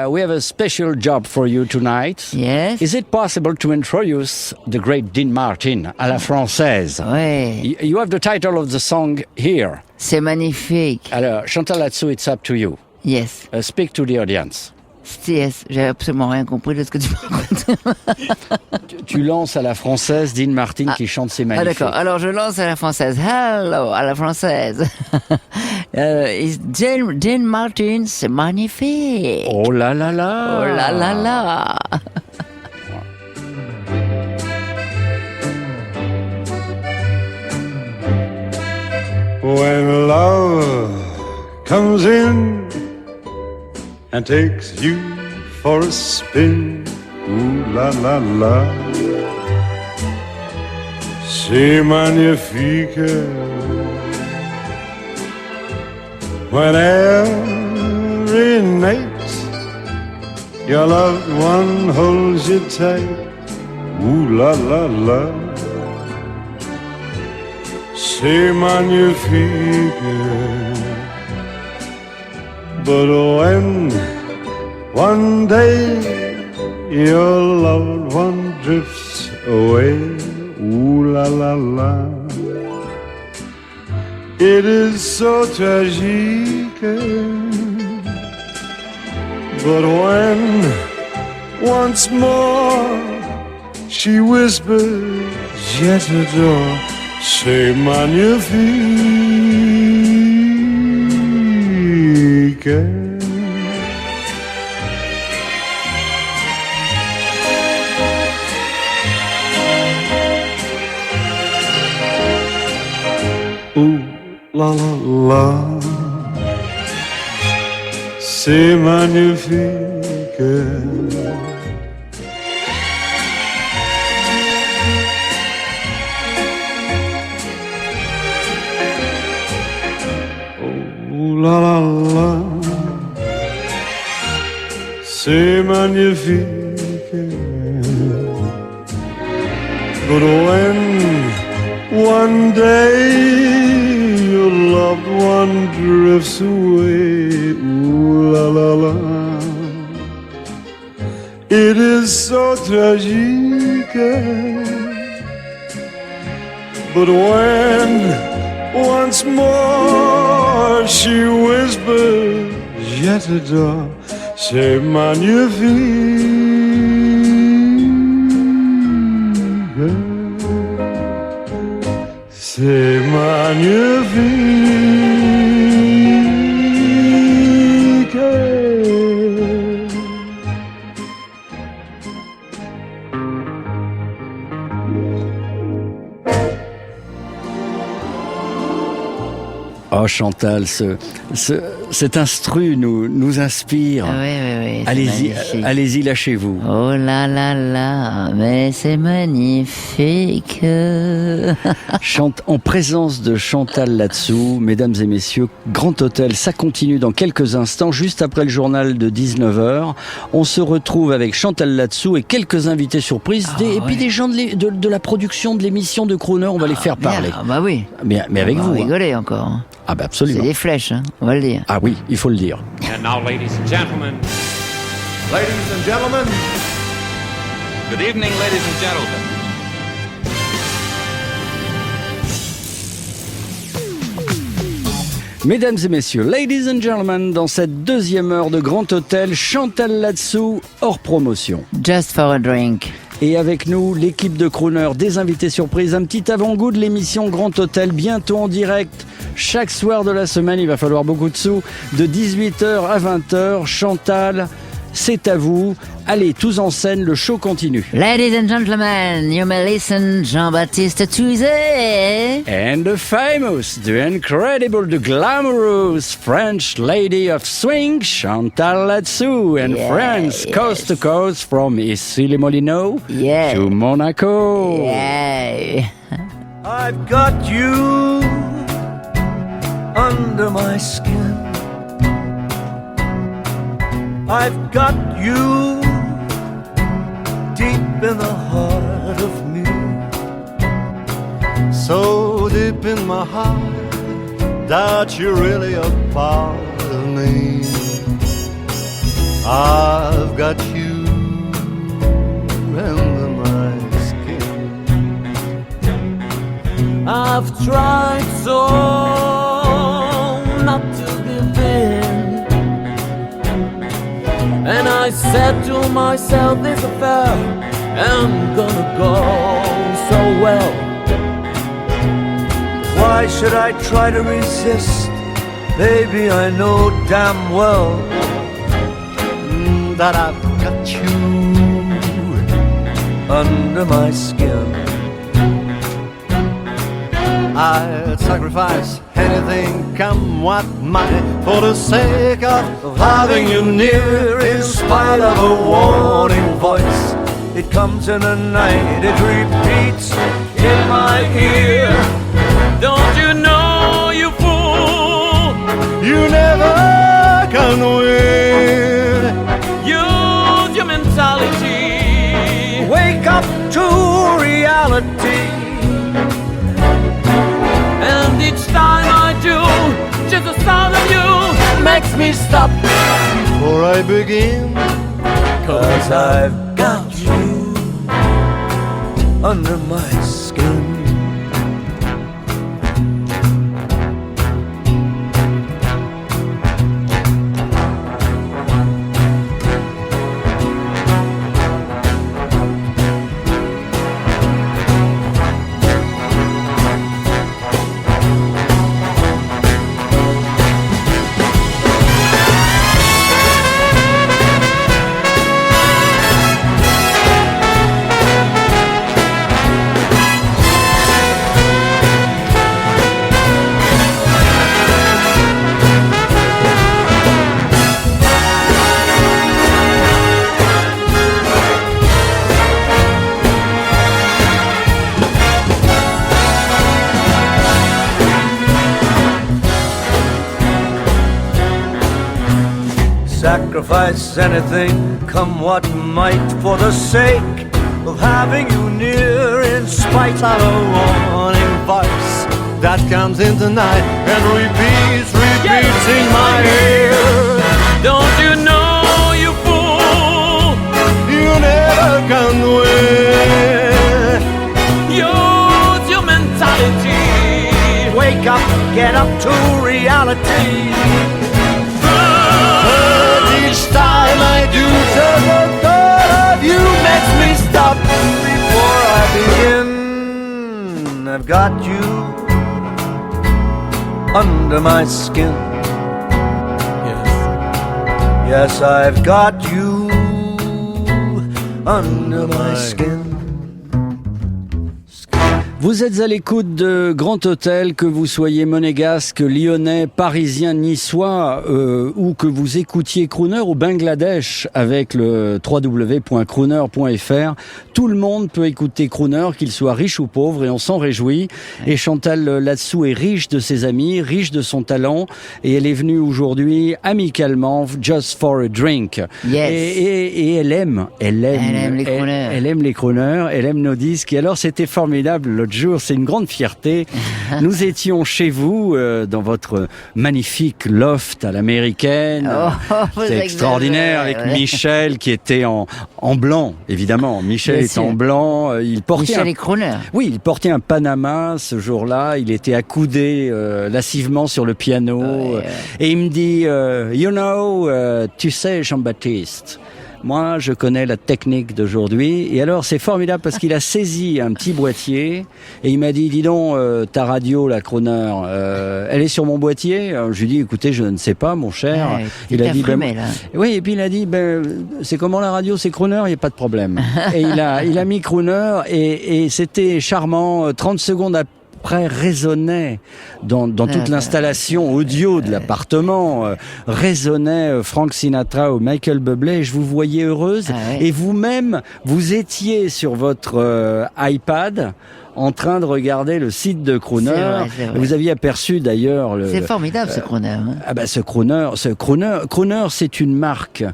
we have a special job for you tonight. Yes. Is it possible to introduce the great Dean Martin à la française? Oui. You have the title of the song here. C'est magnifique. Alors, Chantal là-dessous, it's up to you. Yes. Speak to the audience. Yes, j'ai absolument rien compris de ce que tu me racontes. Tu lances à la française Dean Martin qui chante ses magnifiques. Ah d'accord, alors je lance à la française. Hello, à la française. Dean Martin, c'est magnifique. Oh là là là. Oh là là là. When love comes in and takes you for a spin. Ooh la la la, c'est magnifique. When every night your loved one holds you tight. Ooh la la la, c'est magnifique. But when one day your loved one drifts away, ooh la la la, it is so tragique. But when once more she whispers, je t'adore, c'est magnifique. Ooh la la la, c'est magnifique. Ooh la la la, c'est magnifique. But when one day your loved one drifts away, ooh la la la, it is so tragique. But when once more she whispers, je t'adore, c'est magnifique. C'est magnifique. Oh Chantal, cet instru nous inspire. Oui, oui, oui. Allez-y, lâchez-vous. Oh là là là, mais c'est magnifique. En présence de Chantal Latsou, mesdames et messieurs, Grand Hôtel, ça continue dans quelques instants, juste après le journal de 19h. On se retrouve avec Chantal Latsou et quelques invités surprises, et puis des gens de la production de l'émission de Crooner, on va les faire parler. Ah bah oui. Mais avec vous. On va rigoler encore. Ah bah absolument. C'est des flèches, hein, on va le dire. Ah oui, il faut le dire. And now, ladies and gentlemen. Ladies and gentlemen. Good evening, ladies and gentlemen. Mesdames et messieurs, ladies and gentlemen, dans cette deuxième heure de Grand Hôtel, Chantal Latsou, hors promotion. Just for a drink. Et avec nous, l'équipe de Crooner, des invités surprises, un petit avant-goût de l'émission Grand Hôtel, bientôt en direct, chaque soir de la semaine, il va falloir beaucoup de sous, de 18h à 20h. Chantal, c'est à vous. Allez, tous en scène, le show continue. Ladies and gentlemen, you may listen Jean-Baptiste Tuzet. And the famous, the incredible, the glamorous French lady of swing, Chantal Latsou, and friends coast to coast from Issy-les-Moulineaux to Monaco. Yeah. I've got you under my skin. I've got you deep in the heart of me, so deep in my heart that you're really a part of me. I've got you under my skin. I've tried so not to give in, and I said to myself, this affair ain't gonna go so well. Why should I try to resist? Baby, I know damn well that I've got you under my skin. I'd sacrifice anything come what might, for the sake of having you near, in spite of a warning voice. It comes in the night, it repeats in my ear. Don't you know, you fool, you never can win. Use your mentality, wake up to reality. And each time I do, just the sound of you makes me stop before I begin. 'Cause I've got you under my skin. Sacrifice anything, come what might, for the sake of having you near, in spite of a warning voice that comes in the night and repeats in my ear. Don't you know, you fool, you never can win. Use your mentality, wake up, get up to reality. Each time I do, just the thought of you makes me stop before I begin. I've got you under my skin. Yes, I've got you under my skin. Vous êtes à l'écoute de Grand Hôtel, que vous soyez monégasque, lyonnais, parisien, niçois, ou que vous écoutiez crooner au Bangladesh avec le www.crooner.fr. Tout le monde peut écouter crooner, qu'il soit riche ou pauvre, et on s'en réjouit. Et Chantal Là-Dessous est riche de ses amis, riche de son talent, et elle est venue aujourd'hui amicalement, just for a drink. Yes. Et elle aime les crooners. Elle aime les crooners, elle aime nos disques. Et alors c'était formidable l'autre jour, c'est une grande fierté. Nous étions chez vous, dans votre magnifique loft à l'américaine. C'est extraordinaire, avec Michel qui était en blanc, évidemment. Michel est en blanc. Michel est crooner. Oui, il portait un Panama ce jour-là. Il était accoudé lascivement sur le piano. Et il me dit, tu sais, Jean-Baptiste, moi, je connais la technique d'aujourd'hui. Et alors, c'est formidable parce qu'il a saisi un petit boîtier et il m'a dit, dis donc, ta radio, la crooner, elle est sur mon boîtier. Alors, je lui ai dit, écoutez, je ne sais pas, mon cher. Il a dit, oui, et puis il a dit, c'est comment la radio, c'est crooner, il n'y a pas de problème. Et il a mis crooner et c'était charmant. 30 secondes après résonnait dans toute l'installation audio de l'appartement, résonnait Frank Sinatra ou Michael Bublé, et je vous voyais heureuse, et vous-même, vous étiez sur votre iPad en train de regarder le site de Crooner. C'est vrai. Vous aviez aperçu d'ailleurs c'est formidable ce Crooner. Ce Crooner, c'est une marque.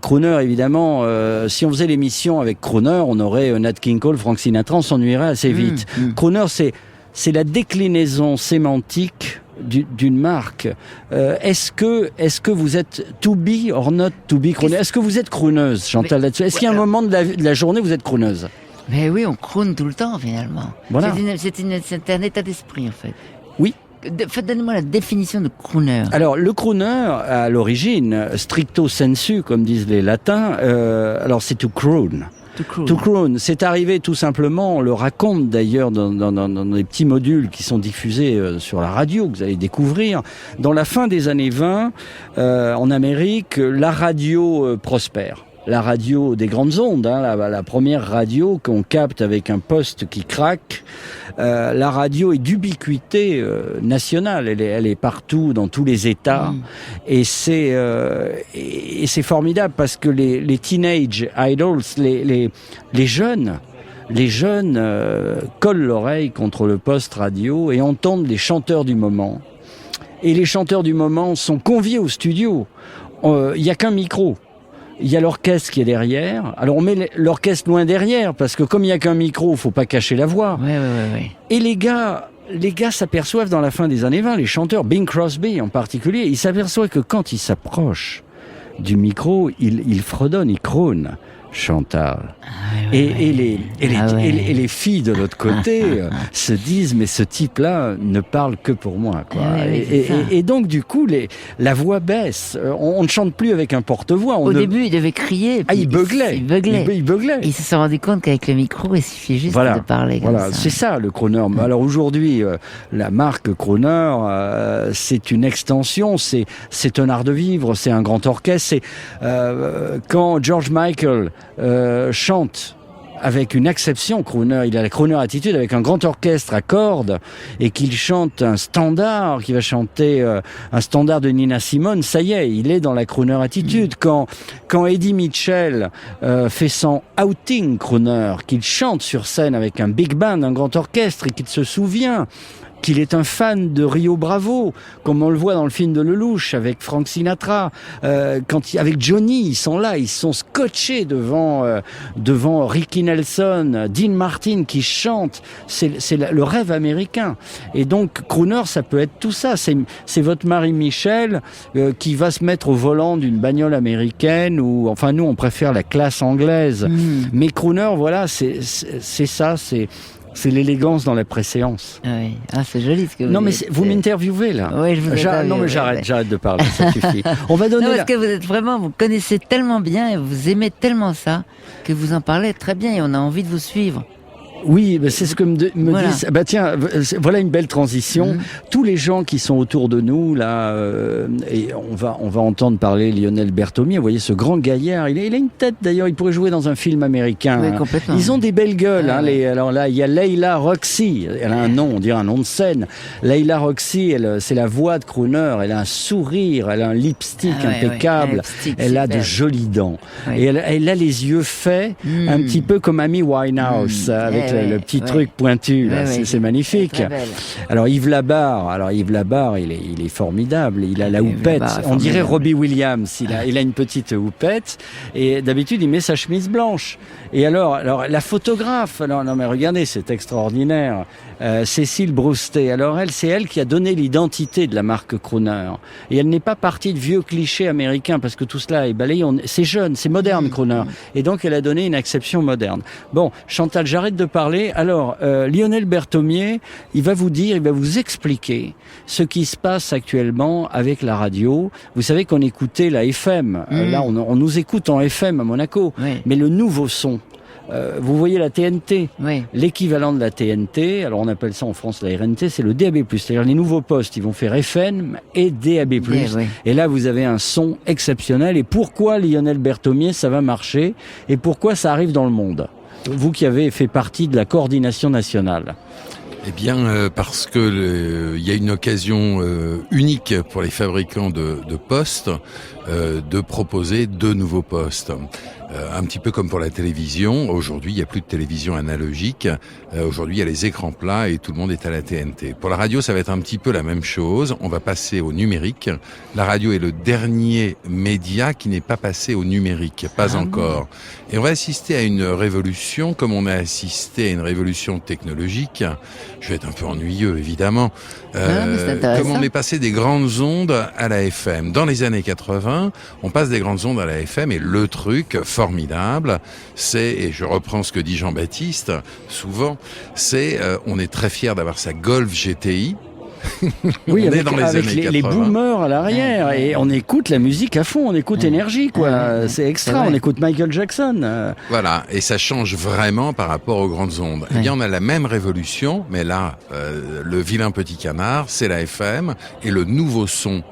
Crooner, évidemment, si on faisait l'émission avec Crooner, on aurait Nat King Cole, Frank Sinatra, on s'ennuierait assez vite. Crooner, c'est la déclinaison sémantique d'une marque. Est-ce que vous êtes to be or not to be crooner? Est-ce que vous êtes crooneuse, Chantal Là-Dessous? Est-ce qu'il y a un moment de la journée où vous êtes crooneuse? Mais oui, on croune tout le temps finalement. Voilà. C'est un état d'esprit en fait. Oui. Donnez-moi la définition de crooner. Alors, le crooner, à l'origine, stricto sensu, comme disent les latins, alors c'est to croon. To croon, c'est arrivé tout simplement, on le raconte d'ailleurs dans des petits modules qui sont diffusés sur la radio, que vous allez découvrir. Dans la fin des années 20, en Amérique, la radio prospère. la radio des grandes ondes, hein, la première radio qu'on capte avec un poste qui craque. La radio est d'ubiquité nationale, elle est partout, dans tous les États, et c'est formidable parce que les teenage idols, les jeunes collent l'oreille contre le poste radio et entendent les chanteurs du moment. Et les chanteurs du moment sont conviés au studio. Il y a qu'un micro. Il y a l'orchestre qui est derrière. Alors on met l'orchestre loin derrière parce que comme il y a qu'un micro, faut pas cacher la voix. Ouais. Et les gars s'aperçoivent dans la fin des années 20, les chanteurs, Bing Crosby en particulier, ils s'aperçoivent que quand ils s'approchent du micro, ils fredonnent, ils crônent. Chantal. Et les filles de l'autre côté se disent mais ce type-là ne parle que pour moi, quoi. Et donc du coup la voix baisse. On ne chante plus avec un porte-voix. Au début, il devait crier. Il beuglait. Il beuglait. Et il se sont rendu compte qu'avec le micro, il suffit juste de parler. Voilà, c'est ça le crooner. Alors aujourd'hui, la marque crooner, c'est une extension. C'est un art de vivre. C'est un grand orchestre. C'est quand George Michael chante avec une exception crooner, il a la crooner attitude avec un grand orchestre à cordes et qu'il chante un standard, qui va chanter un standard de Nina Simone, ça y est, il est dans la crooner attitude. Quand Eddie Mitchell fait son outing crooner, qu'il chante sur scène avec un big band, un grand orchestre et qu'il se souvient qu'il est un fan de Rio Bravo, comme on le voit dans le film de Lelouch avec Frank Sinatra. Avec Johnny, ils sont là, ils sont scotchés devant Ricky Nelson, Dean Martin qui chante. C'est le rêve américain. Et donc crooner, ça peut être tout ça. C'est votre Marie Michel qui va se mettre au volant d'une bagnole américaine ou enfin nous on préfère la classe anglaise. Mais crooner, voilà, c'est ça, c'est l'élégance dans la préséance. Oui. Ah, c'est joli ce que vous dites. Non, mais vous m'interviewez là. Oui, je vous interviewe. Non, mais j'arrête de parler, ça suffit. On va donner. Non, parce que vous êtes vraiment, vous connaissez tellement bien et vous aimez tellement ça que vous en parlez très bien et on a envie de vous suivre. Oui, c'est ce que me disent. Bah tiens, voilà une belle transition. Tous les gens qui sont autour de nous là, et on va entendre parler Lionel Berthomier. Vous voyez ce grand gaillard. Il a une tête d'ailleurs. Il pourrait jouer dans un film américain. Oui, complètement. Ils ont des belles gueules. Alors là, il y a Leila Roxy. Elle a un nom, on dirait un nom de scène. Leila Roxy, c'est la voix de crooner. Elle a un sourire. Elle a un lipstick impeccable. Elle a de jolies dents. Et elle a les yeux faits, un petit peu comme Amy Winehouse avec le petit truc pointu, là, c'est magnifique. Alors Yves Labarre, il est formidable. Il a la houppette. On dirait Robbie Williams. Il a une petite houppette et d'habitude il met sa chemise blanche. Et alors la photographe. Non mais regardez, c'est extraordinaire. Cécile Broustet. Alors c'est elle qui a donné l'identité de la marque crooner. Et elle n'est pas partie de vieux clichés américains parce que tout cela est balayé. C'est jeune, c'est moderne crooner. Et donc elle a donné une acception moderne. Bon, Chantal, j'arrête de parler. Alors, Lionel Berthomier, il va vous expliquer ce qui se passe actuellement avec la radio. Vous savez qu'on écoutait la FM. Là, on nous écoute en FM à Monaco. Mais le nouveau son, vous voyez la TNT, l'équivalent de la TNT, alors on appelle ça en France la RNT, c'est le DAB+. C'est-à-dire les nouveaux postes, ils vont faire FM et DAB+. Et là, vous avez un son exceptionnel. Et pourquoi Lionel Berthomier, ça va marcher? Et pourquoi ça arrive dans le monde? Vous qui avez fait partie de la coordination nationale. Eh bien, parce que il y a une occasion unique pour les fabricants de postes de proposer de nouveaux postes. Un petit peu comme pour la télévision. Aujourd'hui, il n'y a plus de télévision analogique. Aujourd'hui, il y a les écrans plats et tout le monde est à la TNT. Pour la radio, ça va être un petit peu la même chose. On va passer au numérique. La radio est le dernier média qui n'est pas passé au numérique. Pas encore. Et on va assister à une révolution comme on a assisté à une révolution technologique. Je vais être un peu ennuyeux, évidemment. Comme on est passé des grandes ondes à la FM. Dans les années 80, on passe des grandes ondes à la FM et le truc formidable, c'est, et je reprends ce que dit Jean-Baptiste souvent, c'est on est très fiers d'avoir sa Golf GTI. Oui, avec les boomers à l'arrière et on écoute la musique à fond, on écoute énergie quoi, c'est extra, on écoute Michael Jackson. Voilà, et ça change vraiment par rapport aux grandes ondes. Eh bien, on a la même révolution, mais là, le vilain petit canard, c'est la FM et le nouveau son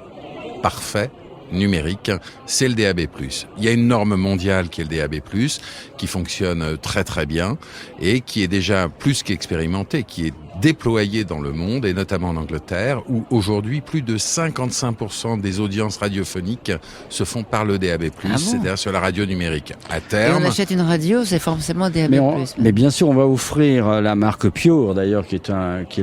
parfait, numérique, c'est le DAB+. Il y a une norme mondiale qui est le DAB+, qui fonctionne très très bien et qui est déjà plus qu'expérimentée, qui est déployée dans le monde et notamment en Angleterre où aujourd'hui plus de 55% des audiences radiophoniques se font par le DAB+, c'est-à-dire sur la radio numérique. À terme, Et on achète une radio, c'est forcément DAB+. Mais bien sûr, on va offrir la marque Pure, d'ailleurs, qui est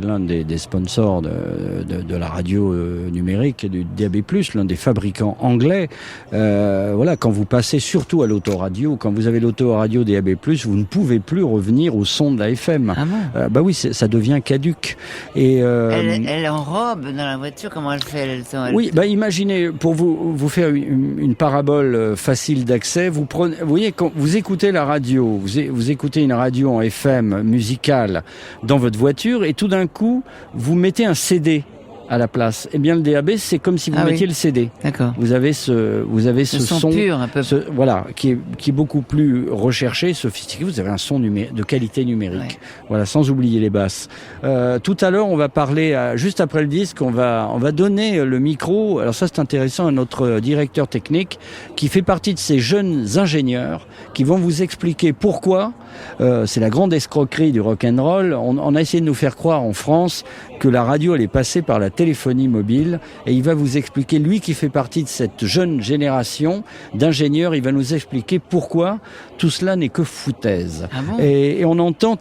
l'un des sponsors de la radio numérique et du DAB+, l'un des fabricants anglais. Voilà, quand vous passez surtout à l'autoradio, quand vous avez l'autoradio DAB+, vous ne pouvez plus revenir au son de la FM. Ah bon bah oui, ça devient caduque. Et elle enrobe dans la voiture, comment elle fait oui, bah imaginez, pour vous faire une parabole facile d'accès, vous voyez, quand vous écoutez la radio, vous écoutez une radio en FM musicale dans votre voiture et tout d'un coup, vous mettez un CD à la place. Eh bien, le DAB, c'est comme si vous mettiez le CD. D'accord. Vous avez ce son pur, un peu. Voilà, qui est beaucoup plus recherché, sophistiqué. Vous avez un son de qualité numérique. Ouais. Voilà, sans oublier les basses. Tout à l'heure, on va parler, juste après le disque, on va donner le micro. Alors ça, c'est intéressant, à notre directeur technique, qui fait partie de ces jeunes ingénieurs qui vont vous expliquer pourquoi. C'est la grande escroquerie du rock'n'roll. On a essayé de nous faire croire en France que la radio elle est passée par la téléphonie mobile et il va vous expliquer, lui qui fait partie de cette jeune génération d'ingénieurs, il va nous expliquer pourquoi tout cela n'est que foutaise. Ah bon et on entend,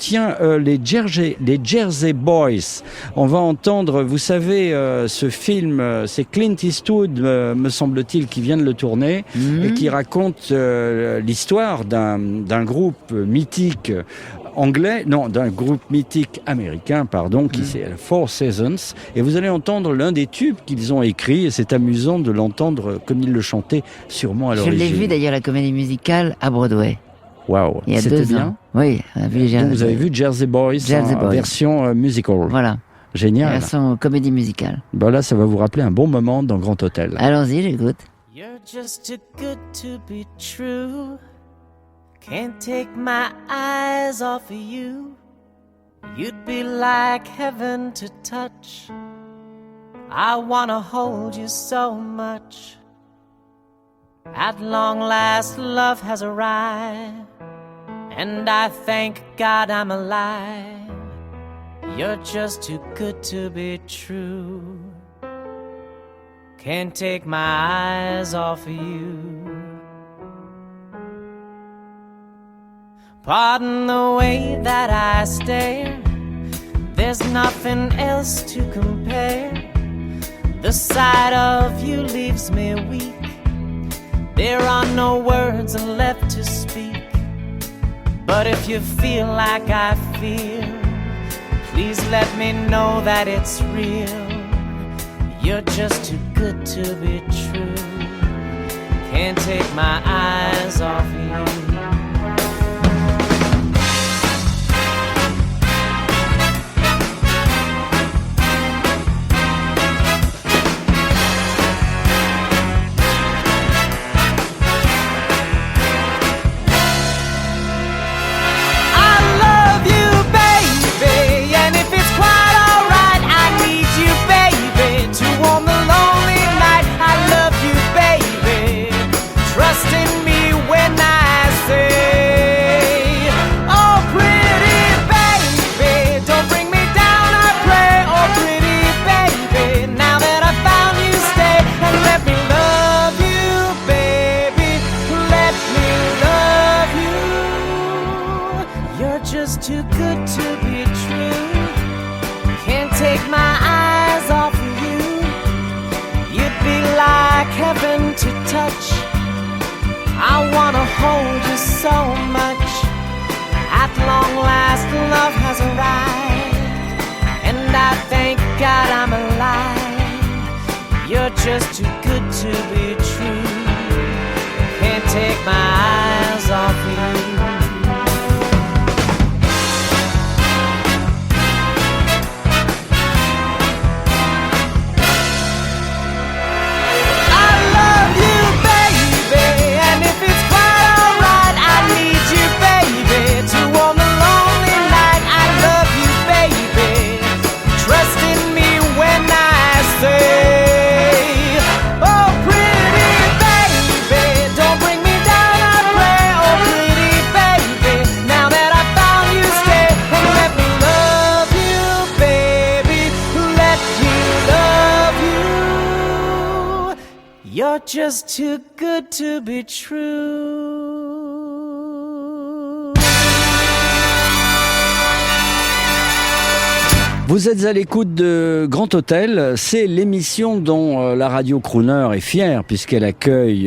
les Jersey Boys. On va entendre, vous savez, ce film, c'est Clint Eastwood, me semble-t-il, qui vient de le tourner et qui raconte l'histoire d'un groupe mythique d'un groupe mythique américain, qui c'est Four Seasons, et vous allez entendre l'un des tubes qu'ils ont écrit, et c'est amusant de l'entendre comme ils le chantaient sûrement à l'origine. Je l'ai vu d'ailleurs, la comédie musicale à Broadway. Waouh, c'était bien. Oui, on a vu les Donc vous avez vu Jersey Boys en version musical. Voilà. Génial. Version comédie musicale. Ben là, ça va vous rappeler un bon moment dans Grand Hôtel. Allons-y, j'écoute. You're just too good to be true. Can't take my eyes off of you. You'd be like heaven to touch. I wanna hold you so much. At long last, love has arrived, and I thank God I'm alive. You're just too good to be true. Can't take my eyes off of you. Pardon the way that I stare. There's nothing else to compare. The sight of you leaves me weak. There are no words left to speak. But if you feel like I feel, please let me know that it's real. You're just too good to be true. Can't take my eyes off you. Too good to be true. Can't take my eyes off of you. You'd be like heaven to touch. I wanna hold you so much. At long last, love has arrived, and I thank God I'm alive. You're just too good to be true. Can't take my eyes off of you. Trust in me when I say, oh, pretty You're just too good to be true. Vous êtes à l'écoute de Grand Hôtel, c'est l'émission dont la radio Crooner est fière puisqu'elle accueille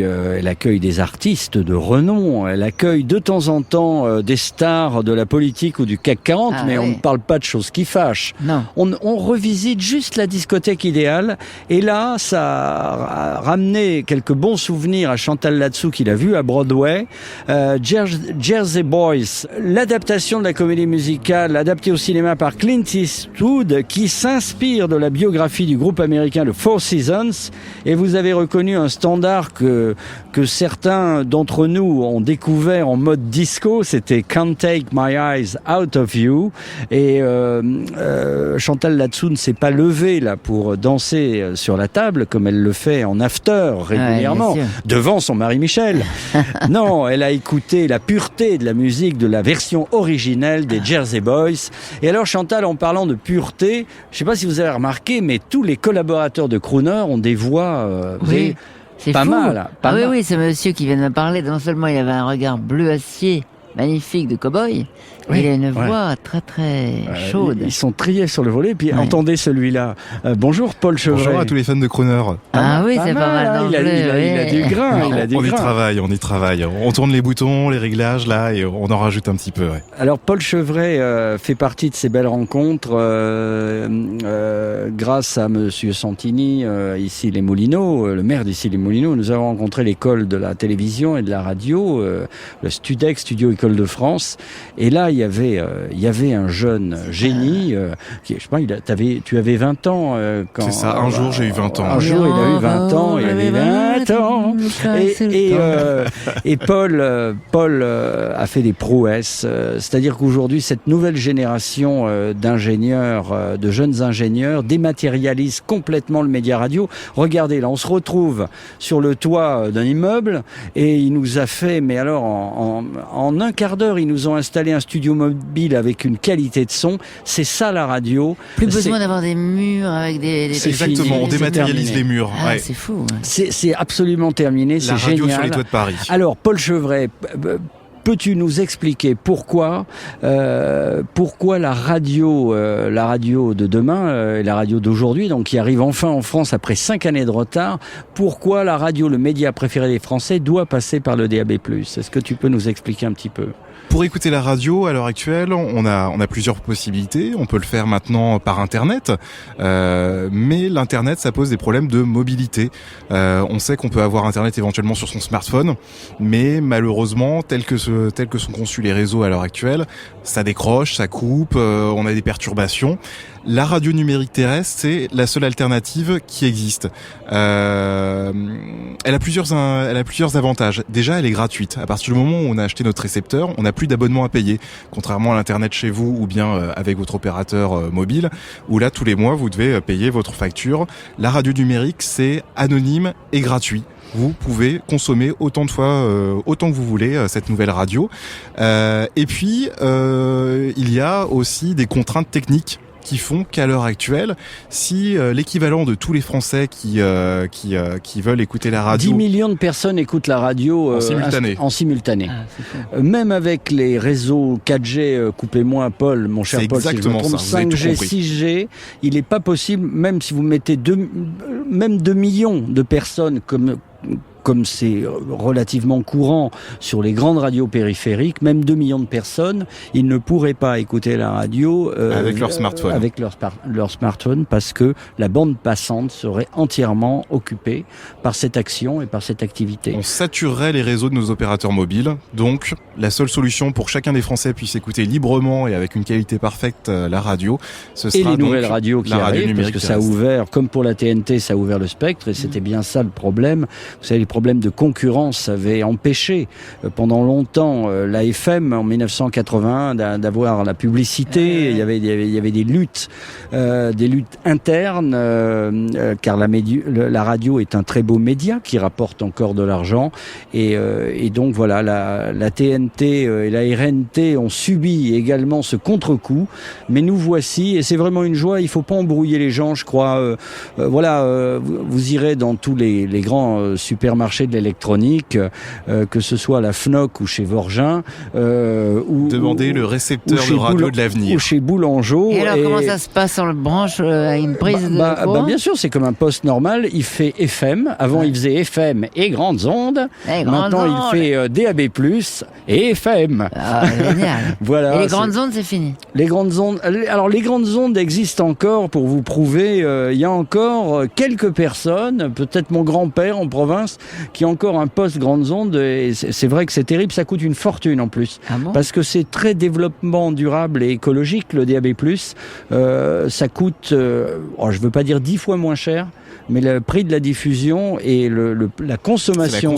des artistes de renom, elle accueille de temps en temps des stars de la politique ou du CAC 40, mais on ne parle pas de choses qui fâchent. Non. On revisite juste la discothèque idéale et là, ça a ramené quelques bons souvenirs à Chantal Latsou qu'il a vu à Broadway, Jersey Boys, l'adaptation de la comédie musicale adaptée au cinéma par Clint Eastwood, qui s'inspire de la biographie du groupe américain The Four Seasons, et vous avez reconnu un standard que certains d'entre nous ont découvert en mode disco, c'était Can't Take My Eyes Out of You, et Chantal Latsou ne s'est pas levée là pour danser sur la table comme elle le fait en after régulièrement, devant son mari Michel. Non, elle a écouté la pureté de la musique de la version originelle des Jersey Boys. Et alors Chantal, en parlant de pureté, je ne sais pas si vous avez remarqué, mais tous les collaborateurs de Crooner ont des voix c'est pas fou. mal. Pas mal. Oui, ce monsieur qui vient de me parler, non seulement il avait un regard bleu acier magnifique de cow-boy, il a une voix très très chaude. Ils sont triés sur le volet, puis entendez celui-là. Bonjour Paul Chevret. Bonjour à tous les fans de Crooner. C'est pas mal d'anglais. Il a du grain. On y travaille. On tourne les boutons, les réglages là, et on en rajoute un petit peu. Ouais. Alors Paul Chevret fait partie de ces belles rencontres grâce à Monsieur Santini, ici les Moulineaux, le maire d'ici les Moulineaux. Nous avons rencontré l'école de la télévision et de la radio, le Studex, Studio École de France, et là il y avait un jeune génie qui, je sais pas, tu avais 20 ans quand... C'est ça, un jour j'ai eu 20 ans. Un jour il a eu 20 ans, il avait 20 ans. Et Paul a fait des prouesses, c'est-à-dire qu'aujourd'hui cette nouvelle génération d'ingénieurs, de jeunes ingénieurs dématérialise complètement le média radio. Regardez, là on se retrouve sur le toit d'un immeuble et il nous a fait, mais alors en un quart d'heure, ils nous ont installé un studio mobile avec une qualité de son. C'est ça la radio. Plus besoin d'avoir des murs avec des exactement, on dématérialise les murs. C'est fou. C'est absolument terminé, c'est génial. La radio sur les toits de Paris. Alors, Paul Chevret, peux-tu nous expliquer pourquoi la radio de demain et la radio d'aujourd'hui, donc qui arrive enfin en France après 5 années de retard, pourquoi la radio, le média préféré des Français, doit passer par le DAB+. Est-ce que tu peux nous expliquer un petit peu ? Pour écouter la radio, à l'heure actuelle, on a plusieurs possibilités. On peut le faire maintenant par Internet, mais l'Internet, ça pose des problèmes de mobilité. On sait qu'on peut avoir Internet éventuellement sur son smartphone, mais malheureusement, tel que sont conçus les réseaux à l'heure actuelle, ça décroche, ça coupe, on a des perturbations. La radio numérique terrestre, c'est la seule alternative qui existe. Elle a plusieurs avantages. Déjà, elle est gratuite. À partir du moment où on a acheté notre récepteur, on n'a plus d'abonnement à payer. Contrairement à l'Internet chez vous ou bien avec votre opérateur mobile, où là, tous les mois, vous devez payer votre facture. La radio numérique, c'est anonyme et gratuit. Vous pouvez consommer autant de fois, autant que vous voulez, cette nouvelle radio. Et puis, il y a aussi des contraintes techniques qui font qu'à l'heure actuelle, si l'équivalent de tous les Français qui veulent écouter la radio... 10 millions de personnes écoutent la radio en simultané. Même avec les réseaux 4G, coupez-moi Paul, mon cher Paul, si je me trompe, 5G, 6G, il n'est pas possible, même si vous mettez 2 millions de personnes comme c'est relativement courant sur les grandes radios périphériques, même 2 millions de personnes, ils ne pourraient pas écouter la radio avec leur smartphone. Avec leur smartphone, parce que la bande passante serait entièrement occupée par cette action et par cette activité. On saturerait les réseaux de nos opérateurs mobiles, donc la seule solution pour que chacun des Français puisse écouter librement et avec une qualité parfaite la radio, ce sera et les nouvelles radios qui arrivent, parce que ça a ouvert, comme pour la TNT, ça a ouvert le spectre, et c'était bien ça le problème. Vous savez, les problèmes de concurrence avaient empêché pendant longtemps la FM en 1981 d'avoir la publicité. Il y avait des luttes internes, car la radio est un très beau média qui rapporte encore de l'argent. Et donc voilà, la TNT et la RNT ont subi également ce contre-coup. Mais nous voici, et c'est vraiment une joie. Il faut pas embrouiller les gens, je crois. Vous irez dans tous les grands supermarchés de l'électronique, que ce soit à la Fnac ou chez Vorgin, demandez le récepteur de radio de l'avenir, ou chez Boulangeau. Et alors comment ça se passe? On le branche à une prise de courant? Bien sûr, c'est comme un poste normal. Il fait FM. Avant, il faisait FM et grandes ondes. Maintenant, il fait DAB+ et FM. Ah, génial. Voilà. Et les grandes ondes, c'est fini? Les grandes ondes. Alors, les grandes ondes existent encore, pour vous prouver. Il y a encore quelques personnes, peut-être mon grand-père en province, qui a encore un poste grandes ondes. Et c'est vrai que c'est terrible. Ça coûte une fortune en plus. Ah bon? Parce que c'est très développement durable et écologique, le DAB+. Ça coûte, je veux pas dire 10 fois moins cher, mais le prix de la diffusion et la consommation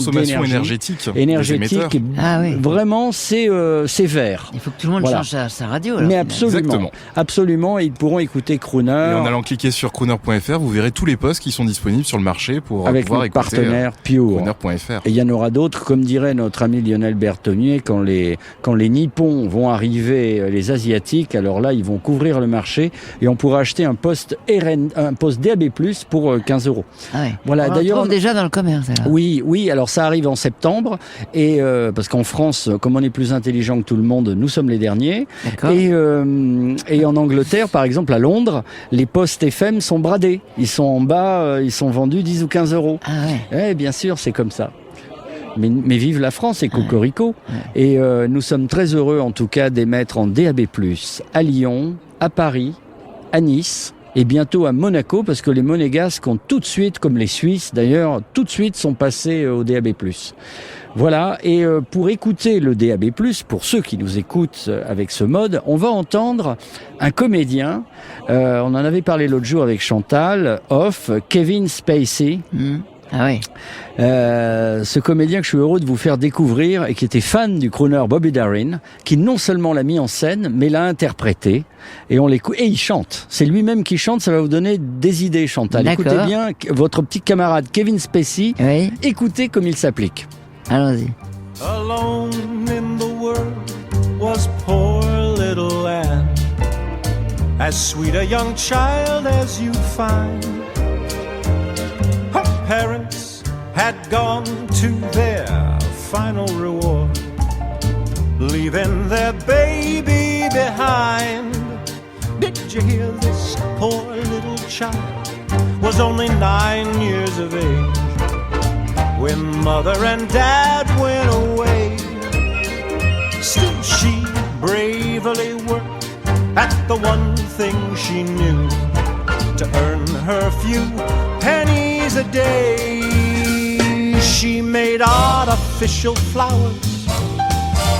énergétique, vraiment c'est vert. Il faut que tout le monde change sa radio. Alors, mais absolument, et ils pourront écouter Crooner. Et en allant cliquer sur crooner.fr, vous verrez tous les postes qui sont disponibles sur le marché pour pouvoir écouter partenaire Pure. Crooner.fr. Et il y en aura d'autres, comme dirait notre ami Lionel Bertonnier, quand les Nippons vont arriver, les Asiatiques, alors là ils vont couvrir le marché et on pourra acheter un poste DAB+ pour 15 €. Ah ouais. Voilà, on d'ailleurs, le trouve déjà dans le commerce. Alors. Oui, alors ça arrive en septembre, et parce qu'en France, comme on est plus intelligent que tout le monde, nous sommes les derniers. Et en Angleterre, par exemple à Londres, les postes FM sont bradés. Ils sont en bas, ils sont vendus 10 ou 15 €. Ah ouais. Bien sûr, c'est comme ça. Mais vive la France et cocorico. Ouais. Et nous sommes très heureux en tout cas d'émettre en DAB+, à Lyon, à Paris, à Nice, et bientôt à Monaco, parce que les Monégasques ont tout de suite, comme les Suisses d'ailleurs, tout de suite sont passés au DAB+. Voilà, et pour écouter le DAB+, pour ceux qui nous écoutent avec ce mode, on va entendre un comédien, on en avait parlé l'autre jour avec Chantal, Kevin Spacey. Ah oui. Ce comédien que je suis heureux de vous faire découvrir et qui était fan du crooner Bobby Darin, qui non seulement l'a mis en scène, mais l'a interprété. Et on l'écoute. Et il chante. C'est lui-même qui chante. Ça va vous donner des idées, Chantal. D'accord. Écoutez bien votre petit camarade Kevin Spacey. Oui. Écoutez comme il s'applique. Allons-y. Alone in the world was poor little Anne, as sweet a young child as you'd find. Her parents had gone to their final reward, leaving their baby behind. Did you hear this? Poor little child was only 9 years of age when mother and dad went away. Still she bravely worked at the one thing she knew, to earn her few pennies a day. She made artificial flowers,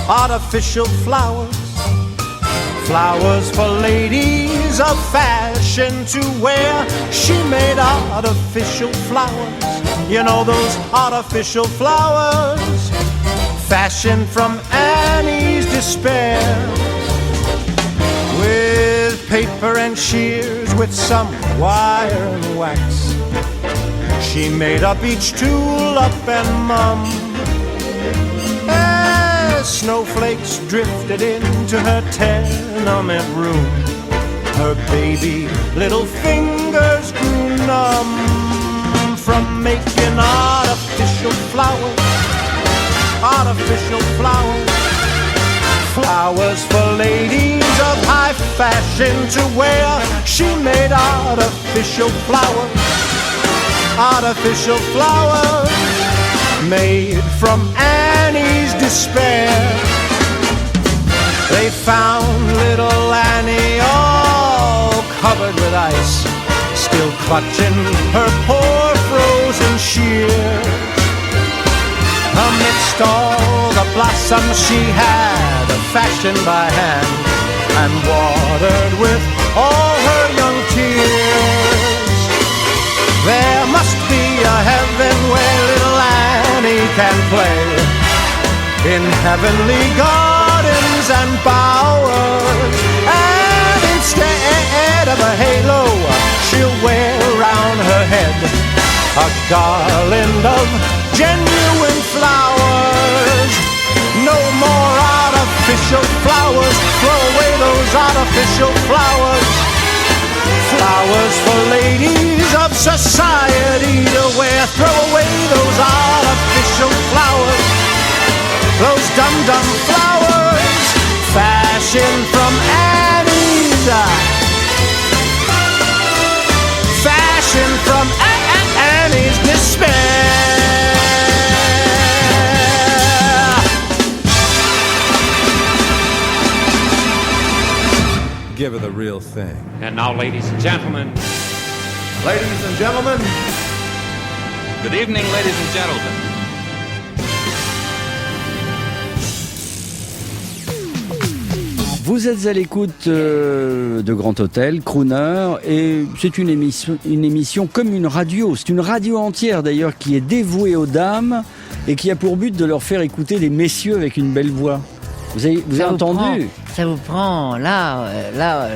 artificial flowers, flowers for ladies of fashion to wear. She made artificial flowers, you know those artificial flowers, fashioned from Annie's despair. With paper and shears, with some wire and wax, she made up each tulip and mum. As snowflakes drifted into her tenement room, her baby little fingers grew numb from making artificial flowers, artificial flowers, flowers for ladies of high fashion to wear. She made artificial flowers, artificial flowers, made from Annie's despair. They found little Annie all covered with ice, still clutching her poor frozen shears. Amidst all the blossoms she had fashioned by hand and watered with all her young tears. There must be a heaven where little can play in heavenly gardens and bowers. And instead of a halo, she'll wear round her head a garland of genuine flowers. No more artificial flowers. Throw away those artificial flowers. Flowers for ladies of society to wear. Throw away those artificial flowers. Those dum-dum flowers. Fashion from Annie's. Fashion from Annie's despair. Give her the real thing. And now, ladies and gentlemen. Ladies and gentlemen. Good evening, ladies and gentlemen. Vous êtes à l'écoute de Grand Hôtel, Crooner, et c'est une émission comme une radio. C'est une radio entière d'ailleurs qui est dévouée aux dames et qui a pour but de leur faire écouter des messieurs avec une belle voix. Vous avez entendu? Ça vous prend là,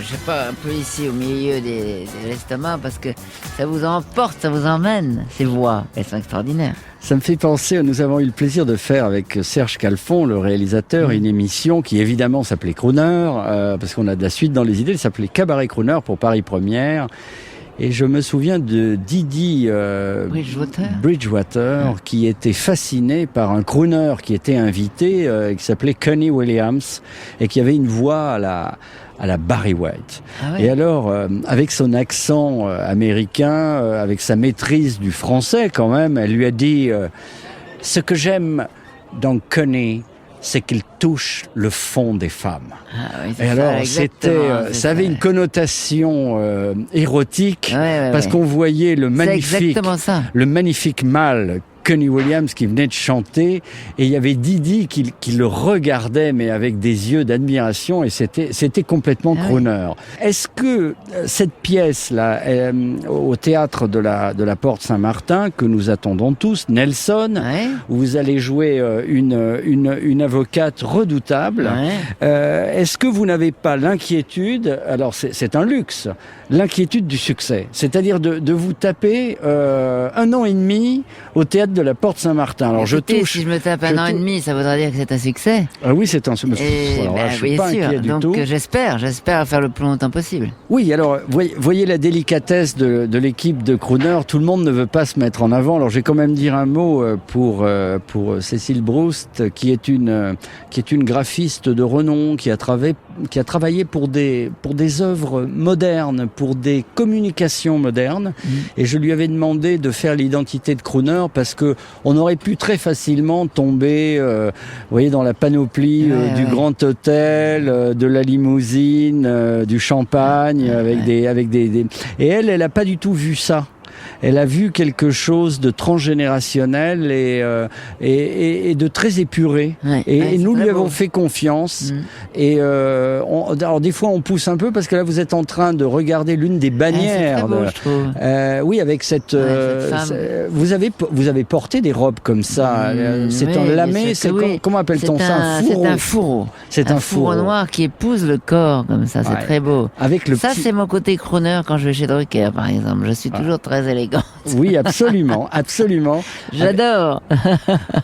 je sais pas, un peu ici au milieu de l'estomac, parce que ça vous emporte, ça vous emmène, ces voix. Elles sont extraordinaires. Ça me fait penser, nous avons eu le plaisir de faire avec Serge Calfon, le réalisateur, une émission qui évidemment s'appelait Crooner, parce qu'on a de la suite dans les idées, elle s'appelait Cabaret Crooner pour Paris Première. Et je me souviens de Didi Bridgewater qui était fasciné par un crooner qui était invité, qui s'appelait Connie Williams, et qui avait une voix à la Barry White. Ah ouais. Et alors, avec son accent américain, avec sa maîtrise du français quand même, elle lui a dit ce que j'aime dans Connie, c'est qu'il touche le fond des femmes. Ah oui, et alors, ça avait une connotation érotique, parce qu'on voyait le magnifique mâle Connie Williams qui venait de chanter, et il y avait Didi qui le regardait, mais avec des yeux d'admiration, et c'était complètement crooner. Est-ce que cette pièce-là, au théâtre de la Porte Saint-Martin, que nous attendons tous, Nelson, où vous allez jouer une avocate redoutable, est-ce que vous n'avez pas l'inquiétude, alors c'est un luxe, l'inquiétude du succès, c'est-à-dire de vous taper 1 an et demi au théâtre de la Porte Saint-Martin. Alors si je me tape 1 an et demi, ça voudrait dire que c'est un succès. Ah oui, c'est un succès. Alors là, je suis pas inquiet du tout. Donc j'espère faire le plus longtemps possible. Oui, alors voyez la délicatesse de l'équipe de Crooner. Tout le monde ne veut pas se mettre en avant. Alors je vais quand même dire un mot pour Cécile Broust, qui est une graphiste de renom, qui a travaillé pour des œuvres modernes, pour des communications modernes. Et je lui avais demandé de faire l'identité de Crooner, parce que on aurait pu très facilement tomber, vous voyez, dans la panoplie du grand hôtel, de la limousine, du champagne, avec des. Et elle a pas du tout vu ça. Elle a vu quelque chose de transgénérationnel et de très épuré. Et nous lui avons fait confiance. Et alors des fois on pousse un peu, parce que là vous êtes en train de regarder l'une des bannières. C'est très beau, je trouve. Oui, avec cette femme. Vous avez porté des robes comme ça. C'est un lamé. Comment appelle-t-on ça? C'est un fourreau. C'est un fourreau noir qui épouse le corps comme ça. C'est très beau. C'est mon côté crooner quand je vais chez Drucker, par exemple. Je suis toujours très élégante. Oui, absolument, absolument. J'adore.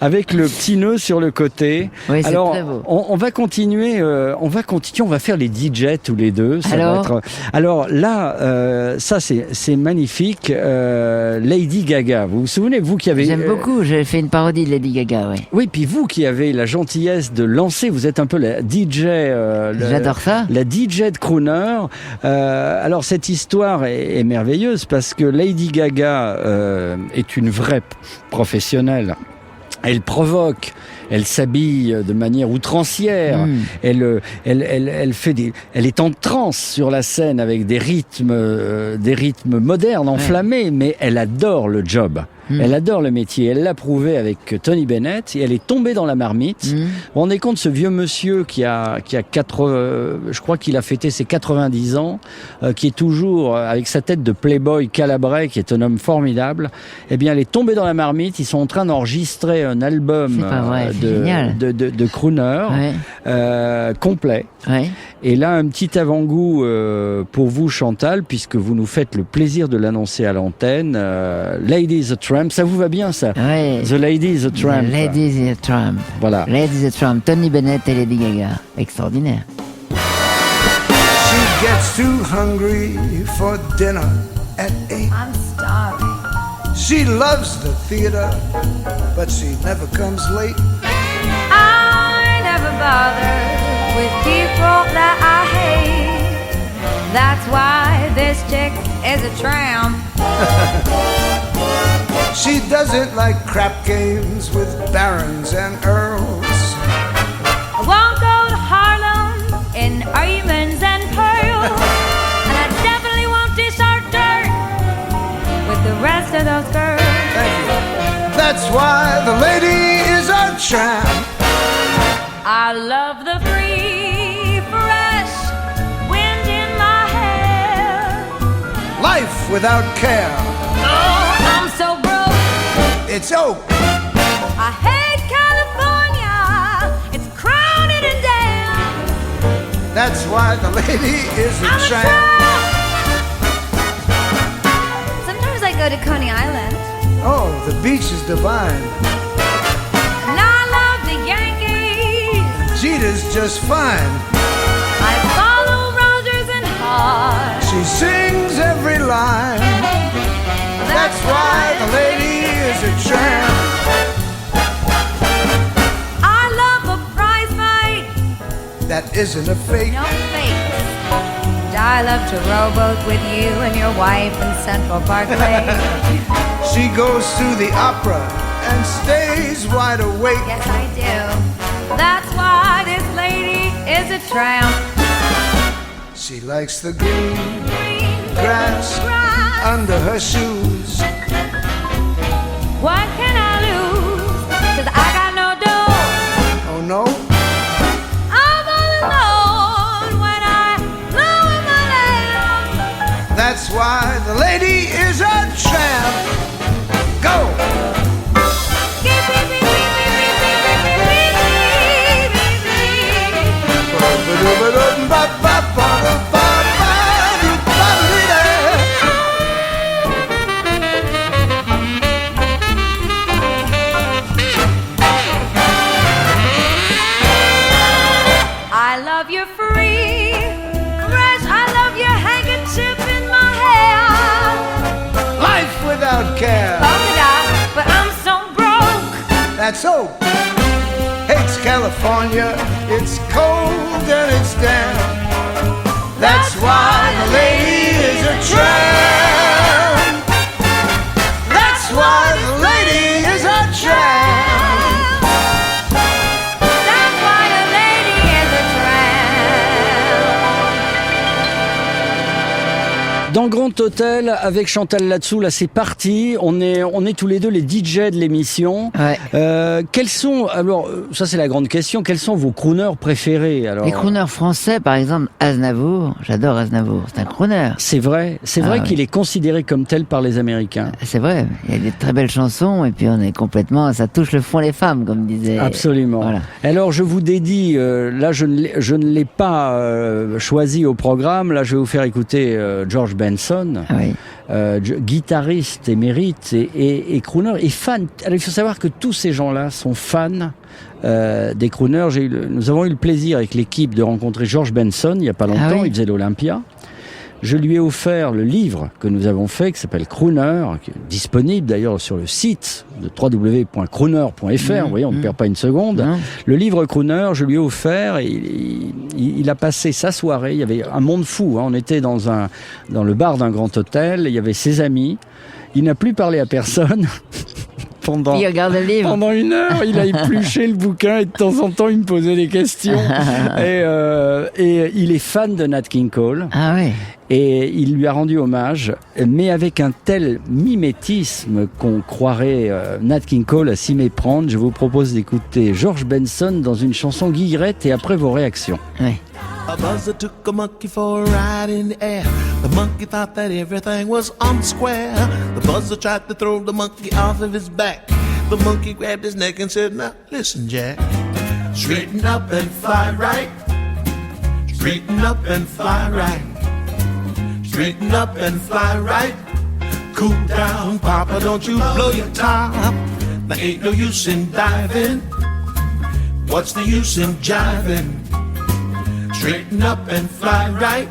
Avec le petit nœud sur le côté. Oui, c'est alors, très beau. On va continuer. On va faire les DJ tous les deux. Alors là, ça c'est magnifique. Lady Gaga. Vous vous souvenez, vous qui avez. J'aime beaucoup. J'ai fait une parodie de Lady Gaga, oui. Oui, puis vous qui avez la gentillesse de lancer, vous êtes un peu la DJ. J'adore ça. La DJ de Crooner. Alors cette histoire est merveilleuse, parce que Lady Gaga est une vraie professionnelle. Elle provoque, elle s'habille de manière outrancière, elle est en transe sur la scène avec des rythmes modernes, enflammés, mais elle adore le job. Elle adore le métier. Elle l'a prouvé avec Tony Bennett et elle est tombée dans la marmite. Vous vous rendez compte, ce vieux monsieur qui a je crois qu'il a fêté ses 90 ans, qui est toujours avec sa tête de playboy calabrais, qui est un homme formidable. Eh bien, elle est tombée dans la marmite. Ils sont en train d'enregistrer un album de crooner complet. Ouais. Et là, un petit avant-goût pour vous, Chantal, puisque vous nous faites le plaisir de l'annoncer à l'antenne. Lady the Tramp, ça vous va bien ça? Ouais. The Lady the Tramp. The Lady the Tramp. Voilà. Lady the Tramp, Tony Bennett et Lady Gaga. Extraordinaire. She gets too hungry for dinner at 8. I'm starving. She loves the theater, but she never comes late. I never bother with people that I hate. That's why this chick is a tramp. She doesn't like crap games with barons and earls. I won't go to Harlem in diamonds and pearls. And I definitely won't dish our dirt with the rest of those girls. Thank you. That's why the lady is a tramp. I love the free, fresh wind in my hair. Life without care. Oh, I'm so broke. It's oak. I hate California. It's crowded and damn. That's why the lady is a I'm tramp. Sometimes I go to Coney Island. Oh, the beach is divine. And I love the Yankees. Jeter's just fine. I follow Rogers and Hart. She sings every line. That's why the lady is a tramp. I love a prize fight. That isn't a fake. No fakes. And I love to rowboat with you and your wife in Central Parkway. She goes to the opera and stays wide awake. Yes, I do. That's why this lady is a tramp. She likes the green grass under her shoes. What can I lose? 'Cause I got no dough. Oh no? I'm all alone when I lower my lamp. That's why the lady is a tramp. Go! I love your free fresh. I love your handkerchief in my hair. Life without care. Polka dot, but I'm so broke. That's so. Hates California. It's cold and it's damp. That's why the lady is a tramp. That's why the lady is a tramp. That's why a lady is a tramp. Dans le Grand Hôtel, avec Chantal Latsou, là c'est parti. On est tous les deux les DJ de l'émission. Ouais. Quels sont, alors ça c'est la grande question, quels sont vos crooners préférés alors? Les crooners français, par exemple, Aznavour. J'adore Aznavour. C'est un crooner. C'est vrai qu'il est considéré comme tel par les Américains. C'est vrai. Il y a des très belles chansons et puis on est complètement, ça touche le fond des femmes, comme disait. Absolument. Voilà. Alors je vous dédie, là je ne l'ai pas choisi au programme, là je vais vous faire écouter George Benson, Oui. guitariste émérite et crooner et fan. Alors il faut savoir que tous ces gens-là sont fans des crooners. Nous avons eu le plaisir avec l'équipe de rencontrer George Benson il n'y a pas longtemps, oui. il faisait l'Olympia. Je lui ai offert le livre que nous avons fait, qui s'appelle Crooner, qui est disponible d'ailleurs sur le site de www.crooner.fr. Vous voyez, on ne perd pas une seconde. Non. Le livre Crooner, je lui ai offert et il a passé sa soirée. Il y avait un monde fou. On était dans le bar d'un grand hôtel. Il y avait ses amis. Il n'a plus parlé à personne. pendant Il regarde le livre. pendant 1 heure. Il a épluché le bouquin et de temps en temps, il me posait des questions. Et il est fan de Nat King Cole. Ah oui. Et il lui a rendu hommage, mais avec un tel mimétisme qu'on croirait Nat King Cole à s'y méprendre. Je vous propose d'écouter George Benson dans une chanson guillerette et après vos réactions. Oui. A buzzer took a monkey for a ride in the air. The monkey thought that everything was on square. The buzzer tried to throw the monkey off of his back. The monkey grabbed his neck and said, "Now listen, Jack. Straighten up and fly right. Straighten up and fly right. Straighten up and fly right. Cool down, Papa, don't you blow your top. There ain't no use in diving. What's the use in jiving? Straighten up and fly right.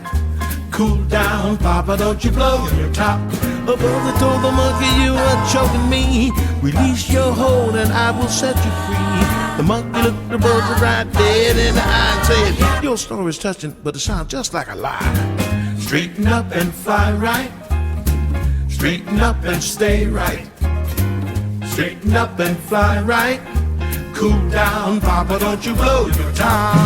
Cool down, Papa, don't you blow your top. A brother told the monkey, you are choking me. Release your hold and I will set you free. The monkey looked the brother right dead in the eye and said, your story's touching, but it sounds just like a lie. Straighten up and fly right. Straighten up and stay right. Straighten up and fly right. Cool down, Papa, don't you blow your top.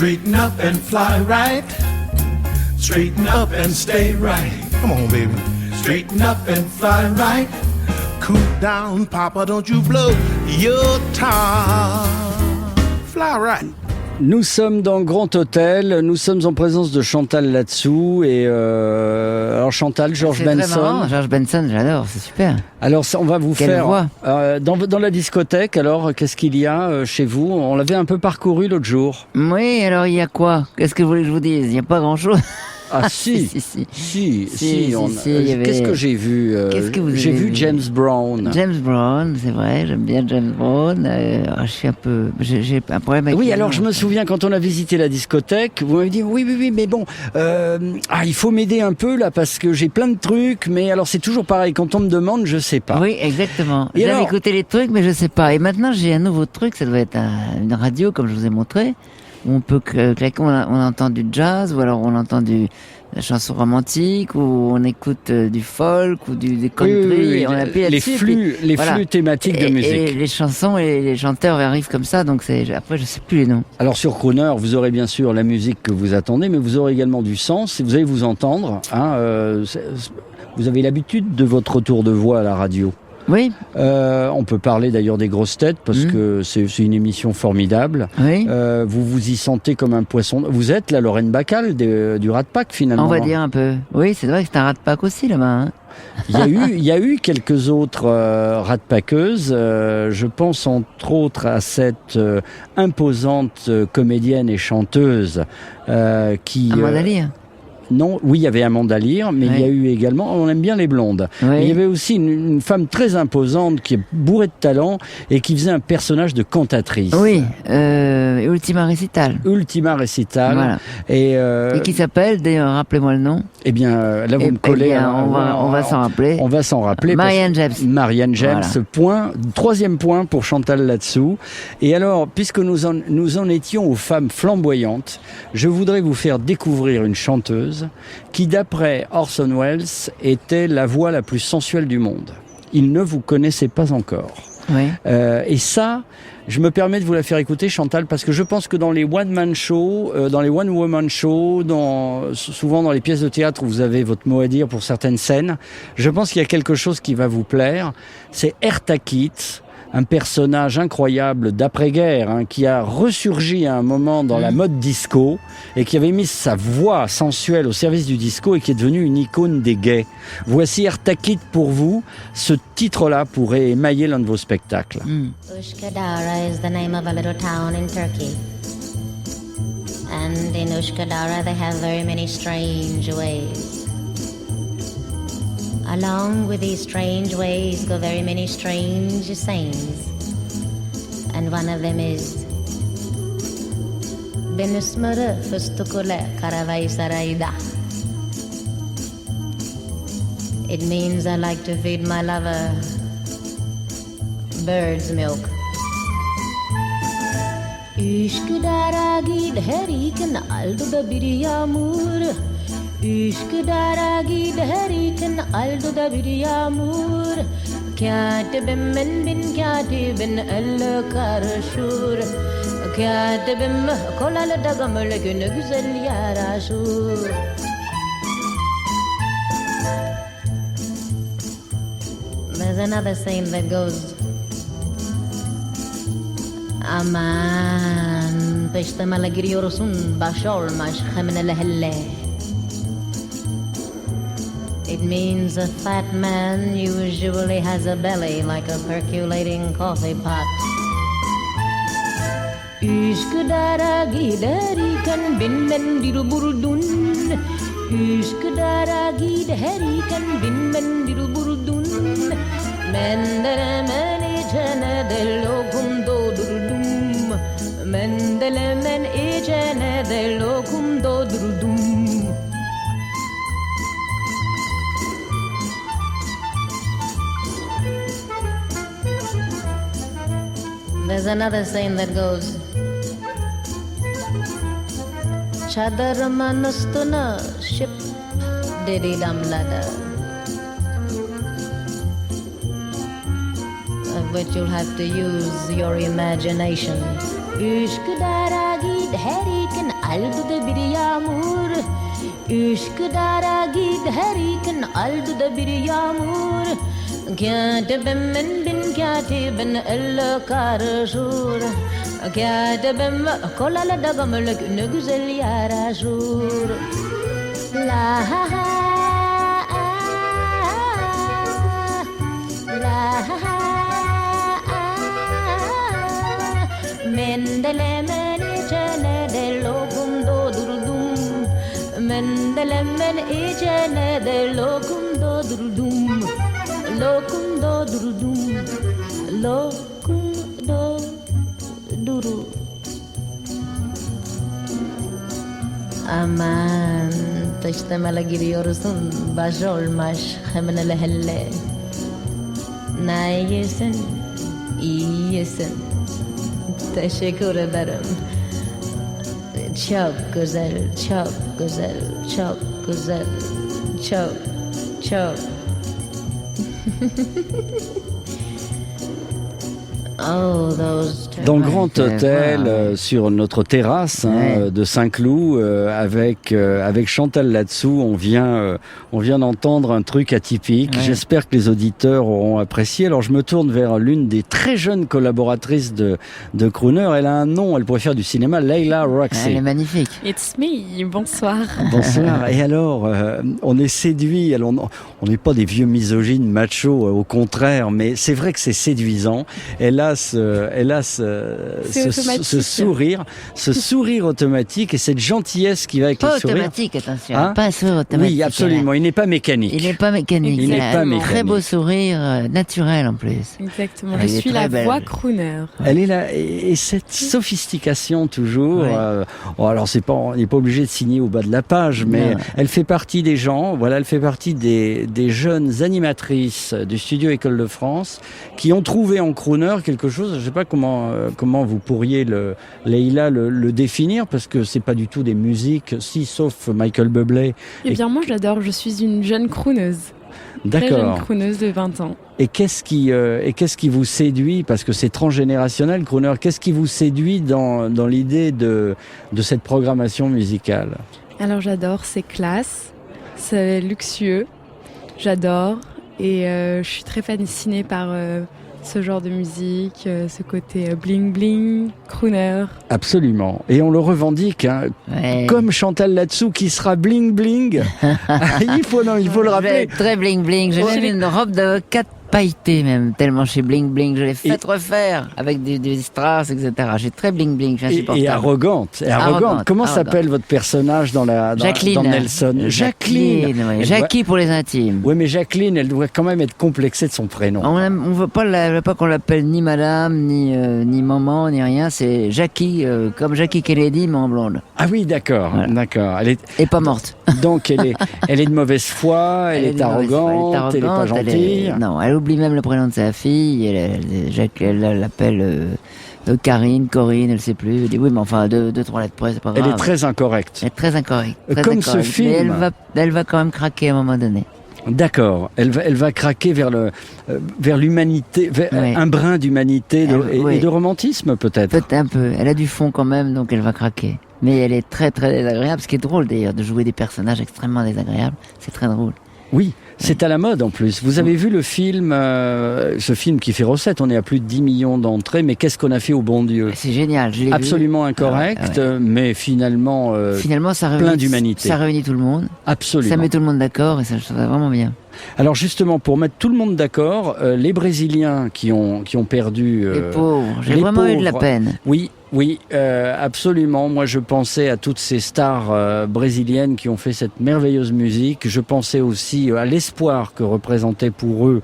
Straighten up and fly right. Straighten up and stay right. Come on, baby. Straighten up and fly right. Cool down, Papa, don't you blow your top. Fly right. Nous sommes dans Grand Hôtel, nous sommes en présence de Chantal Latsou et alors Chantal, George Benson. George Benson, j'adore, c'est super. Alors on va vous Quelle faire voix. dans la discothèque. Alors qu'est-ce qu'il y a chez vous? On l'avait un peu parcouru l'autre jour. Oui, alors il y a quoi? Qu'est-ce que vous voulez que je vous dise? Il n'y a pas grand-chose. Ah si, si. Qu'est-ce que j'ai vu? Qu'est-ce que vous avez J'ai vu James Brown. James Brown, c'est vrai, j'aime bien James Brown. Je suis un peu, j'ai un problème avec. Oui, alors je me souviens quand on a visité la discothèque, vous m'avez dit oui, mais bon, il faut m'aider un peu là parce que j'ai plein de trucs. Mais alors c'est toujours pareil, quand on me demande, je sais pas. Oui, exactement. Et J'avais alors écouté les trucs, mais je sais pas. Et maintenant j'ai un nouveau truc, ça doit être une radio comme je vous ai montré. Où on peut claquer, on entend du jazz, ou alors on entend la chanson romantique, ou on écoute du folk, ou du country, oui, et on appuie les là-dessus. flux thématiques de musique. Et les chansons et les chanteurs arrivent comme ça, donc après je sais plus les noms. Alors sur Crooner, vous aurez bien sûr la musique que vous attendez, mais vous aurez également du sens, et vous allez vous entendre. Vous avez l'habitude de votre retour de voix à la radio. Oui. On peut parler d'ailleurs des grosses têtes parce que c'est une émission formidable. Oui. Vous vous y sentez comme un poisson. Vous êtes la Lorraine Bacal du Rat Pack finalement. On va dire un peu. Oui, c'est vrai que c'est un Rat Pack aussi là-bas. Hein. Il y a eu quelques autres Rat Packeuses. Je pense entre autres à cette imposante comédienne et chanteuse qui. Amanda Lear. Non, oui, il y avait Amanda Lear, mais il y a eu également, on aime bien les blondes. Mais il y avait aussi une femme très imposante qui est bourrée de talent et qui faisait un personnage de cantatrice. Oui, Ultima Recital. Ultima Recital. Voilà. Et qui s'appelle, d'ailleurs, rappelez-moi le nom. Eh bien, là, vous me collez. On va s'en rappeler. On va s'en rappeler. Marianne James. Marianne James, Voilà. point. Troisième point pour Chantal là-dessous. Et alors, puisque nous en étions aux femmes flamboyantes, je voudrais vous faire découvrir une chanteuse qui, d'après Orson Welles, était la voix la plus sensuelle du monde. Il ne vous connaissait pas encore. Oui. Et ça, je me permets de vous la faire écouter, Chantal, parce que je pense que dans les one-man shows, dans les one-woman shows, souvent dans les pièces de théâtre où vous avez votre mot à dire pour certaines scènes, je pense qu'il y a quelque chose qui va vous plaire. C'est Eartha Kitt, un personnage incroyable d'après-guerre, qui a ressurgi à un moment dans la mode disco et qui avait mis sa voix sensuelle au service du disco et qui est devenue une icône des gays. Voici Eartha Kitt pour vous. Ce titre-là pourrait émailler l'un de vos spectacles. Ushkadara is the name of a little town in Turkey. And in Ushkadara they have very many strange ways. Along with these strange ways go very many strange sayings. And one of them is Benusmara Fustukule Karavai Saraida. It means I like to feed my lover bird's milk. Üsküdara gidheriken aldo da biriyamur. Üsküdara gidheriken aldo da biriyamur. Katibim bin katibin el karşur. Katibim kolalı da gamlı günü güzel yaraşur. There's another saying that goes Aman peştemele giriyorsun baş olmaz hemnele helle. It means a fat man usually has a belly like a percolating coffee pot. Üsküdar'a giderken binmen diruburdun. Üsküdar'a giderken binmen diruburdun. Mendelemen içene de lokum doldurdum. Mendelemen içene de lokum doldurdum. There's another saying that goes Çadırımın üstüne şıp dedi damladı. But you'll have to use your imagination. Üsküdar'a giderken aldı da bir yağmur. Üsküdar'a giderken aldı da bir yağmur. Katibim bin katibin el karışur. Katibim kolalı da gamlı günü güzel yaraşur. La ha ha la ha Mendelemen içene de lokum doldurdum. Mendelemen içene de lokum doldurdum. Lokum doldurdum. Lokum doldurdum. Aman taştamala giriyorsun baş olmaz hemnele helle. Ne yesin iyi yesin. Teşekkür ederim. Çok güzel, çok güzel, çok güzel, çok, çok. Oh, those Dans le Grand Hôtel, sur notre terrasse de Saint-Cloud, avec Chantal là-dessous, on vient d'entendre un truc atypique. Ouais. J'espère que les auditeurs auront apprécié. Alors je me tourne vers l'une des très jeunes collaboratrices de Crooner. Elle a un nom, elle pourrait faire du cinéma, Layla Roxy. Elle est magnifique. It's me, bonsoir. Bonsoir. Et alors, on est séduit. Alors, on n'est pas des vieux misogynes machos, au contraire, mais c'est vrai que c'est séduisant. Elle a C'est automatique. ce sourire automatique et cette gentillesse qui va avec Pas le sourire. automatique, attention. Hein? Pas un sourire automatique. Oui, absolument. Il n'est pas mécanique. Il n'est pas mécanique. Il n'est a pas un mécanique. très beau sourire naturel en plus. Exactement. Elle Je est suis très la belle. voix crooner. Elle est là et cette sophistication toujours. Ouais. Alors on n'est pas obligé de signer au bas de la page, mais Non. elle fait partie des gens. Voilà, elle fait partie des jeunes animatrices du studio École de France qui ont trouvé en crooner quelque chose. Je ne sais pas comment vous pourriez Leïla le définir parce que c'est pas du tout des musiques, si sauf Michael Bublé. Eh bien, moi, j'adore. Je suis une jeune crooneuse. Très jeune D'accord. crooneuse de 20 ans. Et qu'est-ce qui vous séduit, parce que c'est transgénérationnel, crooner, qu'est-ce qui vous séduit dans l'idée de cette programmation musicale? Alors, j'adore. C'est classe. C'est luxueux. J'adore. Et je suis très fascinée par ce genre de musique, ce côté bling bling, crooner. Absolument. Et on le revendique, hein, Ouais. comme Chantal Latsou qui sera bling bling. il faut le Je vais rappeler. être très bling bling. J'ai même une robe d'avocate pailletée même, tellement chez bling bling. Je l'ai fait refaire avec des strass, etc. J'ai très bling bling, j'ai insupportable. Et arrogante. Arrogante, Comment arrogante. s'appelle votre personnage dans Jacqueline. dans Nelson? Jacqueline, ouais. Elle Jackie pour les intimes. Oui, mais Jacqueline, elle doit quand même être complexée de son prénom. On veut pas qu'on l'appelle ni madame, ni maman, ni rien. C'est Jackie, comme Jackie Kennedy, mais en blonde. Ah oui, d'accord, Voilà. d'accord. Elle est Et pas morte. donc elle est de mauvaise foi, elle est arrogante, elle est pas gentille. Non, elle oublie même le prénom de sa fille. Elle l'appelle Corinne, elle sait plus. Elle dit oui, mais enfin, deux, trois lettres près, c'est pas grave. Elle est très incorrecte. Elle est très incorrecte. très Comme ce incorrecte. film. Mais elle va quand même craquer à un moment donné. D'accord. Elle va craquer vers l'humanité, Ouais. un brin d'humanité Oui. et de romantisme peut-être. Peut-être un peu. Elle a du fond quand même, donc elle va craquer. Mais elle est très très désagréable, ce qui est drôle d'ailleurs, de jouer des personnages extrêmement désagréables. C'est très drôle. Oui, c'est à la mode en plus. Vous avez vu le film, ce film qui fait recette, on est à plus de 10 millions d'entrées, mais qu'est-ce qu'on a fait au bon Dieu? C'est génial, je l'ai vu. Absolument incorrect, Ah ouais. mais finalement, Finalement, ça plein réunit, d'humanité. ça réunit tout le monde. Absolument. Ça met tout le monde d'accord et ça, je trouve ça vraiment bien. Alors justement, pour mettre tout le monde d'accord, les Brésiliens qui ont perdu... Les pauvres, j'ai les vraiment eu de la pauvres. peine. Oui, absolument. Moi, je pensais à toutes ces stars brésiliennes qui ont fait cette merveilleuse musique. Je pensais aussi à l'espoir que représentait pour eux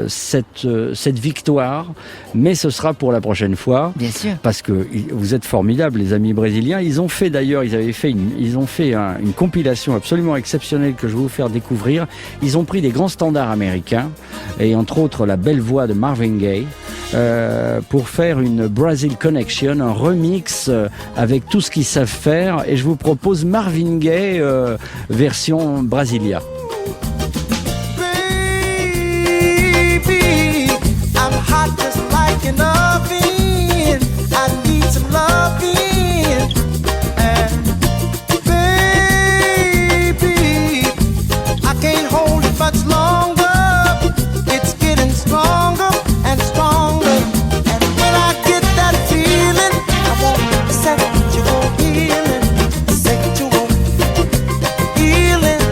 cette victoire. Mais ce sera pour la prochaine fois. Bien sûr. Parce que vous êtes formidables, les amis brésiliens. Ils ont fait d'ailleurs, ils ont fait une compilation absolument exceptionnelle que je vais vous faire découvrir. Ils ont pris des grands standards américains et entre autres la belle voix de Marvin Gaye pour faire une Brazil Connection, un remix avec tout ce qu'ils savent faire. Et je vous propose Marvin Gaye version Brasilia. Baby, I'm hot just like an oven. I need some loving. And baby, I can't hold it much longer. It's getting stronger and stronger. And when I get that feeling, I want sexual healing, sexual healing.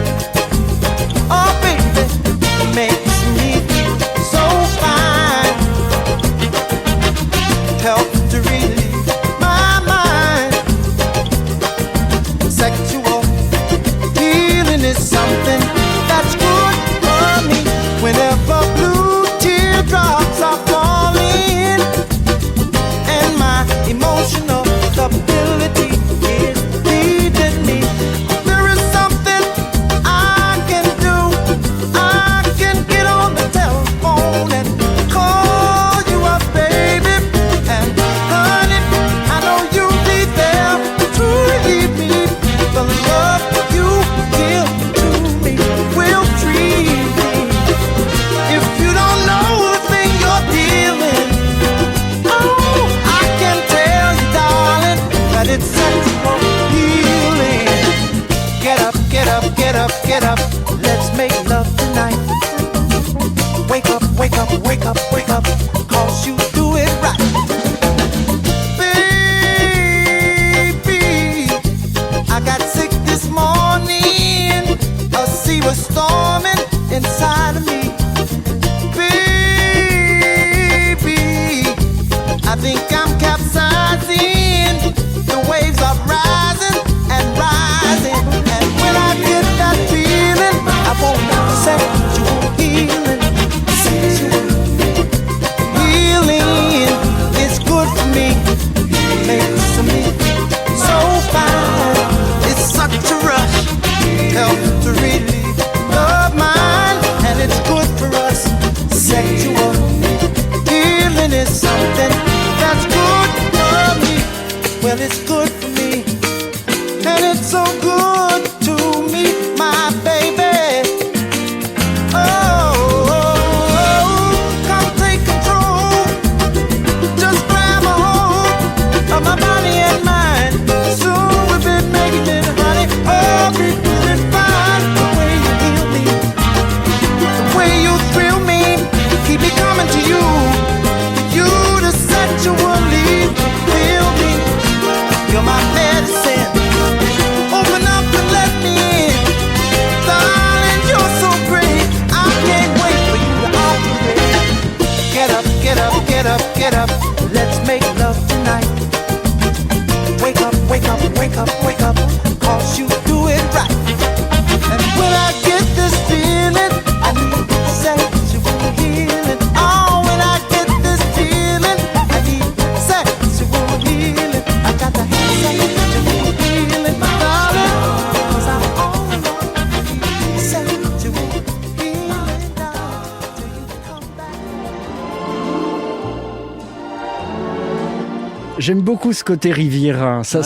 J'aime beaucoup ce côté rivierin. Ça,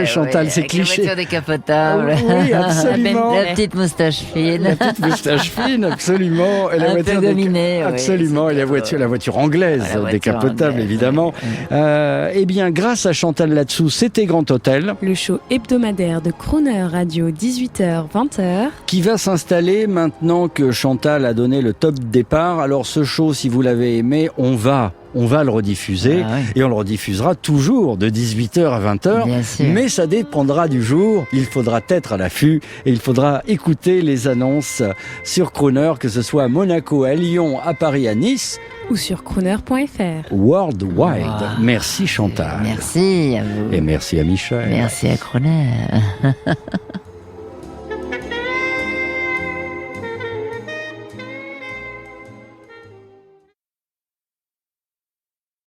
Chantal, c'est avec cliché. La voiture décapotable. Oui, absolument. La petite moustache fine. La petite moustache fine, absolument. Et la Un voiture peu dominée, absolument. Et la voiture anglaise, La voiture décapotable, anglaise, évidemment. Eh bien, grâce à Chantal là-dessous, c'était Grand Hôtel. Le show hebdomadaire de Crooner Radio, 18h-20h. Qui va s'installer maintenant que Chantal a donné le top départ. Alors, ce show, si vous l'avez aimé, on va le rediffuser et on le rediffusera toujours de 18h à 20h. Mais ça dépendra du jour. Il faudra être à l'affût et il faudra écouter les annonces sur Crooner, que ce soit à Monaco, à Lyon, à Paris, à Nice ou sur crooner.fr. Worldwide. Wow. Merci Chantal. Merci à vous. Et merci à Michel. Merci à Crooner.